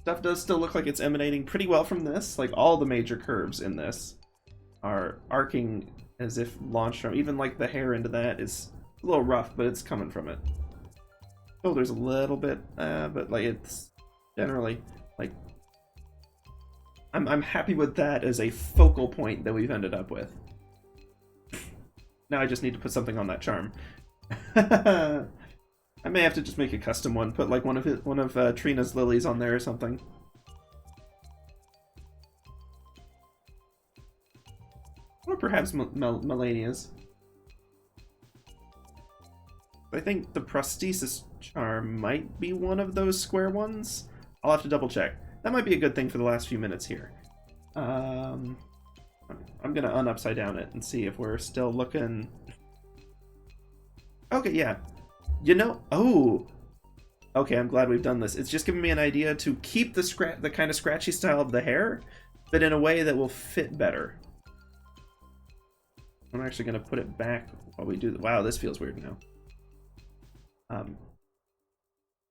Stuff does still look like it's emanating pretty well from this. Like, all the major curves in this are arcing as if launched from... Even, like, the hair into that is a little rough, but it's coming from it. Shoulders a little bit, but, like, it's generally, like... I'm happy with that as a focal point that we've ended up with. Now I just need to put something on that charm. I may have to just make a custom one. Put like one of Trina's lilies on there or something. Or perhaps Melania's. I think the prosthesis charm might be one of those square ones. I'll have to double check. That might be a good thing for the last few minutes here. I'm gonna upside down it and see if we're still looking... Okay, yeah. You know... Oh! Okay, I'm glad we've done this. It's just giving me an idea to keep the kind of scratchy style of the hair, but in a way that will fit better. I'm actually gonna put it back while we do... Wow, this feels weird now.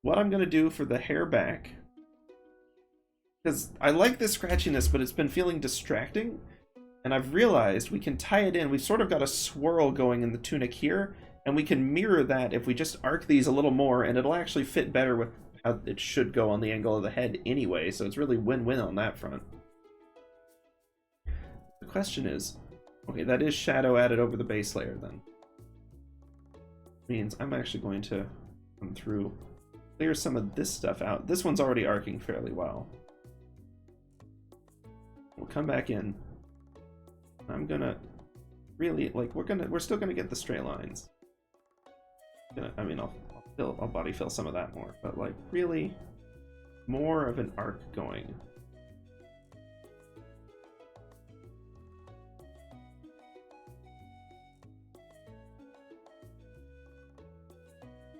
What I'm gonna do for the hair back... Because I like this scratchiness, but it's been feeling distracting. And I've realized we can tie it in. We've sort of got a swirl going in the tunic here. And we can mirror that if we just arc these a little more. And it'll actually fit better with how it should go on the angle of the head anyway. So it's really win-win on that front. The question is... Okay, that is shadow added over the base layer then. Means I'm actually going to come through, clear some of this stuff out. This one's already arcing fairly well. We'll come back in. I'm gonna really, like, we're still gonna get the straight lines. I mean, I'll body fill some of that more, but like really more of an arc going.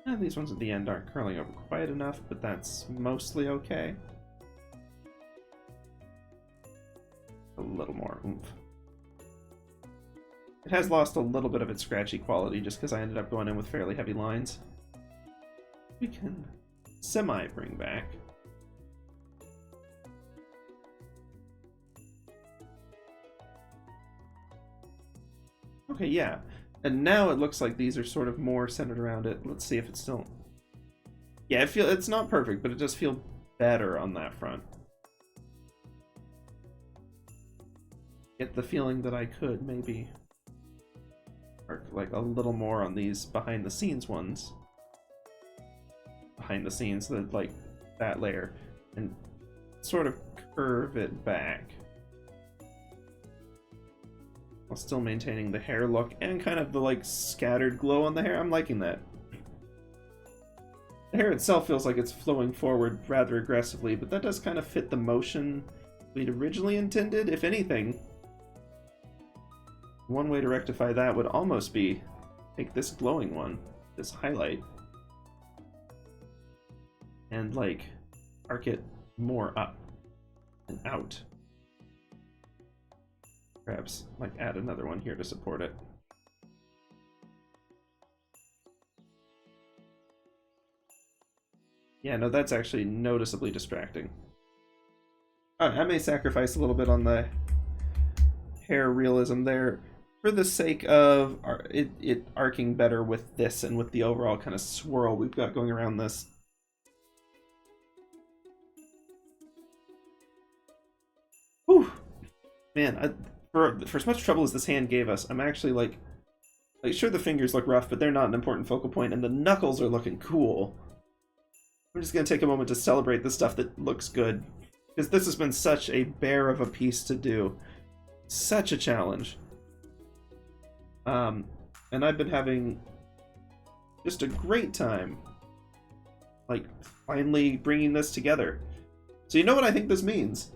And these ones at the end aren't curling over quite enough, but that's mostly okay. A little more oomph. It has lost a little bit of its scratchy quality just because I ended up going in with fairly heavy lines. We can semi-bring back. Okay, yeah. And now it looks like these are sort of more centered around it. Let's see if it's still... Yeah, it's not perfect, but it does feel better on that front. Get the feeling that I could maybe Or like a little more on these behind the scenes ones. Behind the scenes, like that layer. And sort of curve it back. While still maintaining the hair look and kind of the like scattered glow on the hair. I'm liking that. The hair itself feels like it's flowing forward rather aggressively, but that does kind of fit the motion we'd originally intended. If anything, one way to rectify that would almost be take this glowing one, this highlight, and like arc it more up and out. Perhaps like add another one here to support it. Yeah, no, that's actually noticeably distracting. I may sacrifice a little bit on the hair realism there for the sake of it arcing better with this and with the overall kind of swirl we've got going around this. Whew. Man, for as much trouble as this hand gave us, I'm actually like sure the fingers look rough, but they're not an important focal point, and the knuckles are looking cool. I'm just going to take a moment to celebrate the stuff that looks good, because this has been such a bear of a piece to do. Such a challenge. And I've been having just a great time, like, finally bringing this together. So you know what I think this means?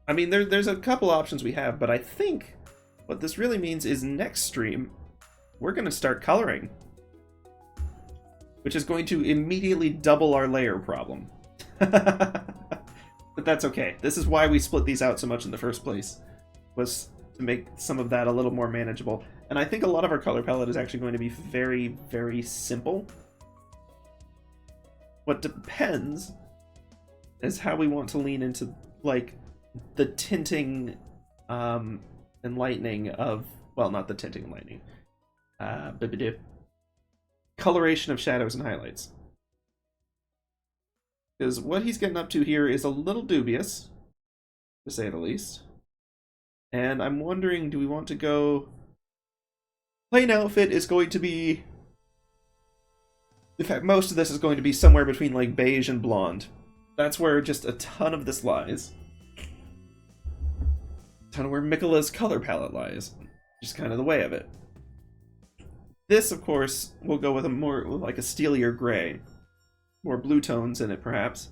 I mean, there's a couple options we have, but I think what this really means is next stream, we're going to start coloring. Which is going to immediately double our layer problem. But that's okay. This is why we split these out so much in the first place, was to make some of that a little more manageable. And I think a lot of our color palette is actually going to be very, very simple. What depends is how we want to lean into, like, the tinting and lightening of, well, not the tinting and lightening. Coloration of shadows and highlights. Because what he's getting up to here is a little dubious, to say the least. And I'm wondering, do we want to go... Plain outfit is going to be... In fact, most of this is going to be somewhere between like beige and blonde. That's where just a ton of this lies. A ton of where Miquella's color palette lies. Just kind of the way of it. This, of course, will go with a more, like a steelier gray. More blue tones in it, perhaps.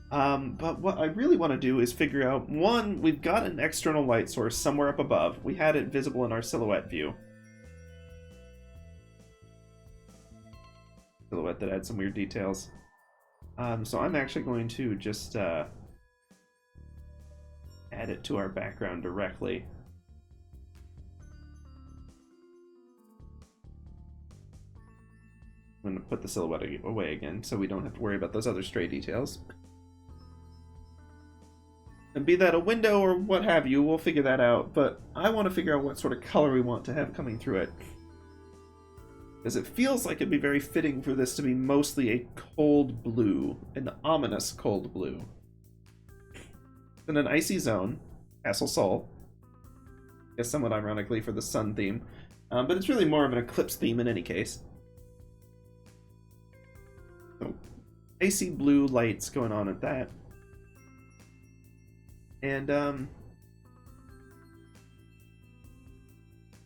But what I really want to do is figure out, one, we've got an external light source somewhere up above. We had it visible in our silhouette view. Silhouette that had some weird details. So I'm actually going to just add it to our background directly. I'm going to put the silhouette away again so we don't have to worry about those other stray details. And be that a window or what have you, we'll figure that out, but I want to figure out what sort of color we want to have coming through it. Because it feels like it'd be very fitting for this to be mostly a cold blue, an ominous cold blue. In an icy zone, Castle Sol, I guess somewhat ironically for the sun theme, but it's really more of an eclipse theme in any case. So, icy blue lights going on at that. And, let's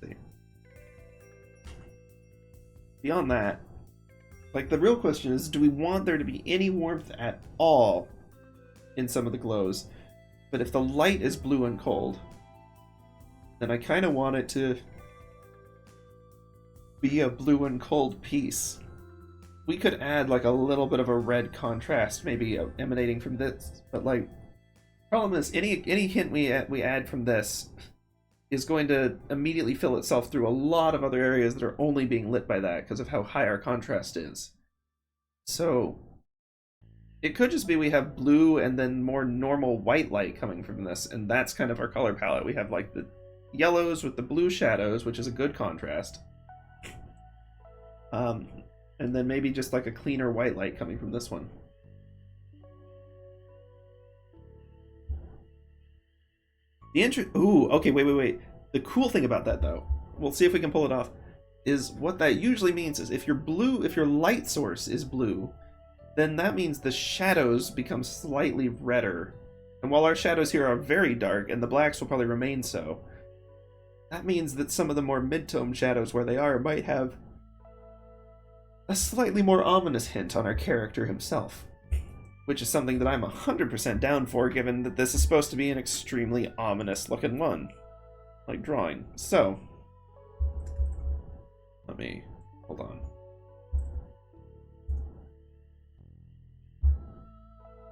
see. Beyond that, like, the real question is, do we want there to be any warmth at all in some of the glows? But if the light is blue and cold, then I kind of want it to be a blue and cold piece. We could add, like, a little bit of a red contrast, maybe emanating from this, but, like, problem is, any hint we add from this is going to immediately fill itself through a lot of other areas that are only being lit by that because of how high our contrast is. So it could just be we have blue and then more normal white light coming from this, and that's kind of our color palette. We have like the yellows with the blue shadows, which is a good contrast. And then maybe just like a cleaner white light coming from this one. Ooh, okay, wait. The cool thing about that, though, we'll see if we can pull it off, is what that usually means is if your light source is blue, then that means the shadows become slightly redder. And while our shadows here are very dark, and the blacks will probably remain so, that means that some of the more mid-tone shadows where they are might have a slightly more ominous hint on our character himself. Which is something that I'm 100% down for, given that this is supposed to be an extremely ominous-looking one. Like drawing. So, let me... hold on.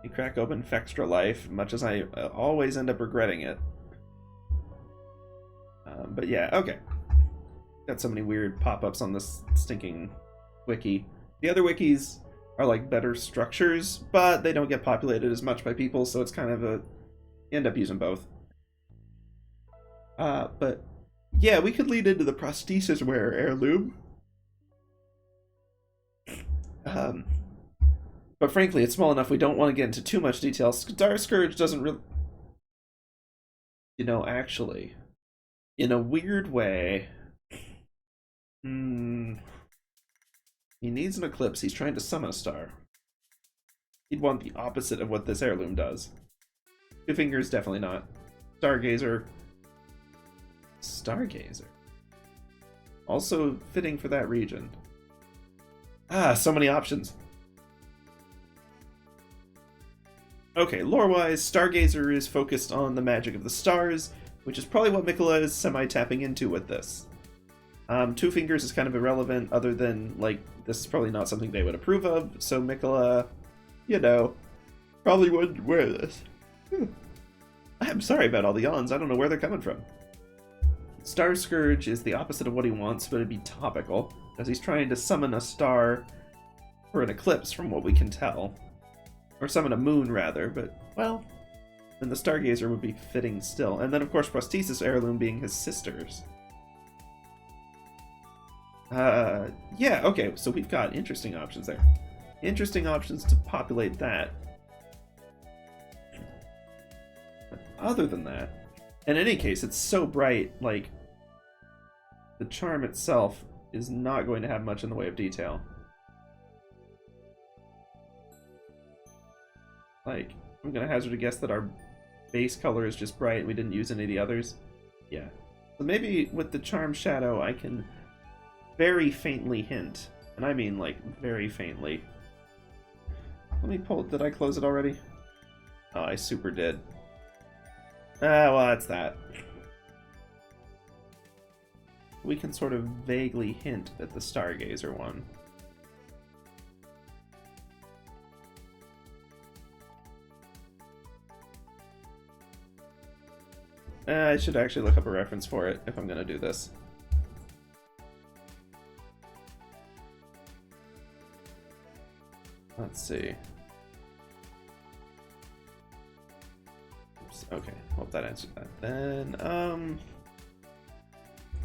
You crack open Fextra Life, much as I always end up regretting it. But yeah, okay. Got so many weird pop-ups on this stinking wiki. The other wikis are like better structures, but they don't get populated as much by people, so it's kind of a... you end up using both. But yeah, we could lead into the prosthesis wear heirloom. But frankly, it's small enough we don't want to get into too much detail. Star Scourge doesn't really... you know, actually, in a weird way... he needs an eclipse. He's trying to summon a star. He'd want the opposite of what this heirloom does. Two fingers, definitely not. Stargazer. Stargazer. Also fitting for that region. Ah, so many options. Okay, lore-wise, Stargazer is focused on the magic of the stars, which is probably what Miquella is semi-tapping into with this. Two fingers is kind of irrelevant, other than, like, this is probably not something they would approve of, so Miquella, you know, probably wouldn't wear this. I'm sorry about all the yawns, I don't know where they're coming from. Star Scourge is the opposite of what he wants, but it'd be topical, as he's trying to summon a star for an eclipse, from what we can tell. Or summon a moon, rather, but, well, then the Stargazer would be fitting still. And then, of course, Prosthesis Heirloom being his sisters. Yeah, okay, so we've got interesting options there. Interesting options to populate that. But other than that, in any case, it's so bright, like, the charm itself is not going to have much in the way of detail. Like, I'm gonna hazard a guess that our base color is just bright and we didn't use any of the others. Yeah. So maybe with the charm shadow I can very faintly hint. And I mean, like, very faintly. Let me pull... did I close it already? Oh, I super did. Ah, well, that's that. We can sort of vaguely hint at the Stargazer one. I should actually look up a reference for it if I'm going to do this. Let's see. Oops, okay, hope that answered that. Then,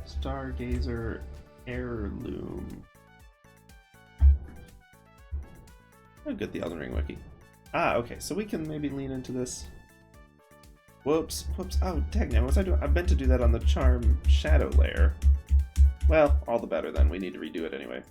Stargazer Heirloom. I'll get the Elden Ring wiki. Ah, okay, so we can maybe lean into this. Whoops, whoops, oh, dang, now, what was I doing? I meant to do that on the charm shadow layer. Well, all the better then, we need to redo it anyway.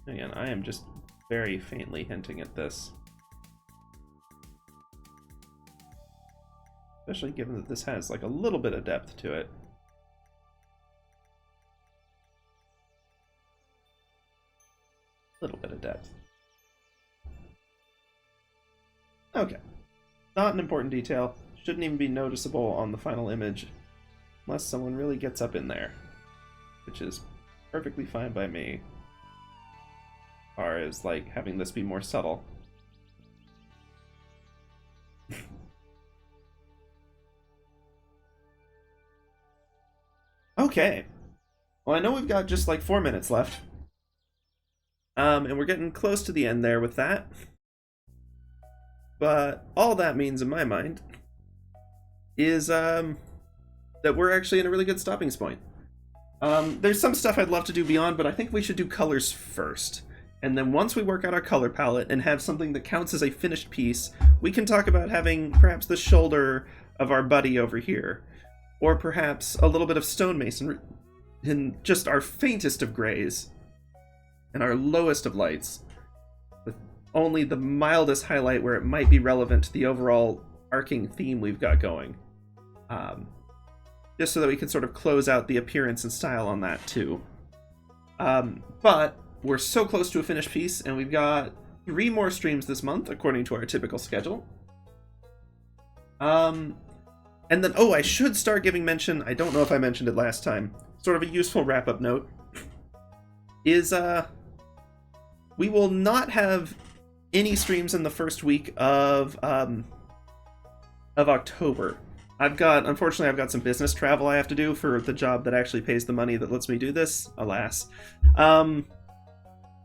Again, I am just very faintly hinting at this. Especially given that this has like a little bit of depth to it. Little bit of depth. Okay. Not an important detail. Shouldn't even be noticeable on the final image. Unless someone really gets up in there. Which is perfectly fine by me. As far as, like, having this be more subtle. Okay. Well, I know we've got just like 4 minutes left. And we're getting close to the end there with that. But all that means in my mind is that we're actually in a really good stopping point. There's some stuff I'd love to do beyond, but I think we should do colors first. And then once we work out our color palette and have something that counts as a finished piece, we can talk about having perhaps the shoulder of our buddy over here. Or perhaps a little bit of stonemasonry in just our faintest of grays and our lowest of lights, with only the mildest highlight where it might be relevant to the overall arcing theme we've got going. Just so that we can sort of close out the appearance and style on that too. But we're so close to a finished piece, and we've got 3 more streams this month, according to our typical schedule. And then, I should start giving mention, I don't know if I mentioned it last time, sort of a useful wrap-up note, is, we will not have any streams in the first week of October. Unfortunately, I've got some business travel I have to do for the job that actually pays the money that lets me do this, alas.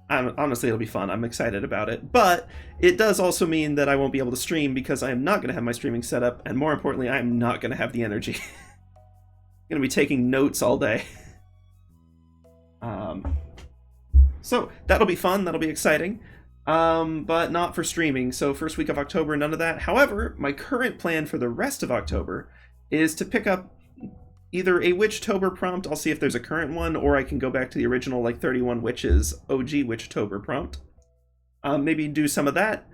Honestly, it'll be fun. I'm excited about it. But it does also mean that I won't be able to stream because I am not going to have my streaming set up, and more importantly, I am not going to have the energy. I'm going to be taking notes all day. So that'll be fun. That'll be exciting. But not for streaming. So first week of October, none of that. However, my current plan for the rest of October is to pick up either a Witchtober prompt, I'll see if there's a current one, or I can go back to the original, like, 31 Witches OG Witchtober prompt. Maybe do some of that.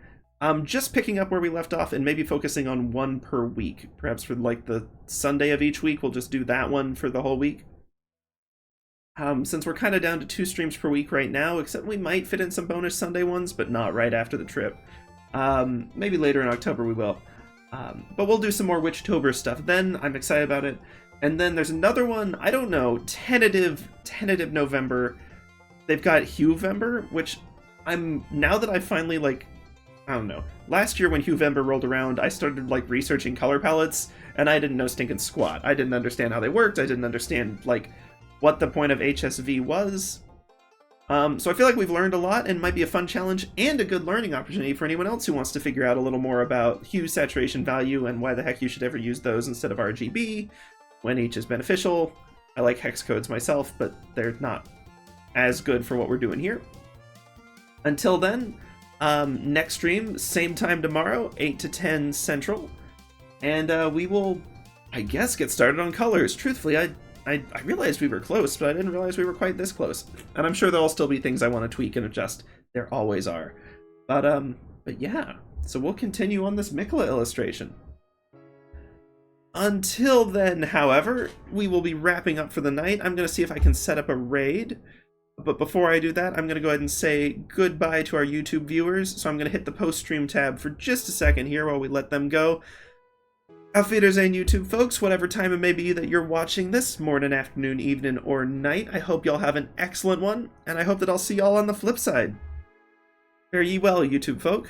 Just picking up where we left off and maybe focusing on one per week. Perhaps for, like, the Sunday of each week, we'll just do that one for the whole week. Since we're kind of down to 2 streams per week right now, except we might fit in some bonus Sunday ones, but not right after the trip. Maybe later in October we will. But we'll do some more Witchtober stuff then. I'm excited about it. And then there's another one, I don't know, tentative November. They've got Huevember, which now that I finally, like, I don't know. Last year when Huevember rolled around, I started, like, researching color palettes, and I didn't know stinking squat. I didn't understand how they worked. I didn't understand, like, what the point of HSV was. So I feel like we've learned a lot, and might be a fun challenge and a good learning opportunity for anyone else who wants to figure out a little more about hue, saturation, value, and why the heck you should ever use those instead of RGB. When each is beneficial. I like hex codes myself, but they're not as good for what we're doing here. Until then, next stream, same time tomorrow, 8 to 10 Central. And we will, I guess, get started on colors. Truthfully, I realized we were close, but I didn't realize we were quite this close. And I'm sure there'll still be things I want to tweak and adjust. There always are. But yeah, so we'll continue on this Miquella illustration. Until then, however, we will be wrapping up for the night. I'm going to see if I can set up a raid. But before I do that, I'm going to go ahead and say goodbye to our YouTube viewers. So I'm going to hit the post-stream tab for just a second here while we let them go. Auf Wiedersehen, YouTube folks, whatever time it may be that you're watching this, morning, afternoon, evening, or night. I hope y'all have an excellent one, and I hope that I'll see y'all on the flip side. Fare ye well, YouTube folk.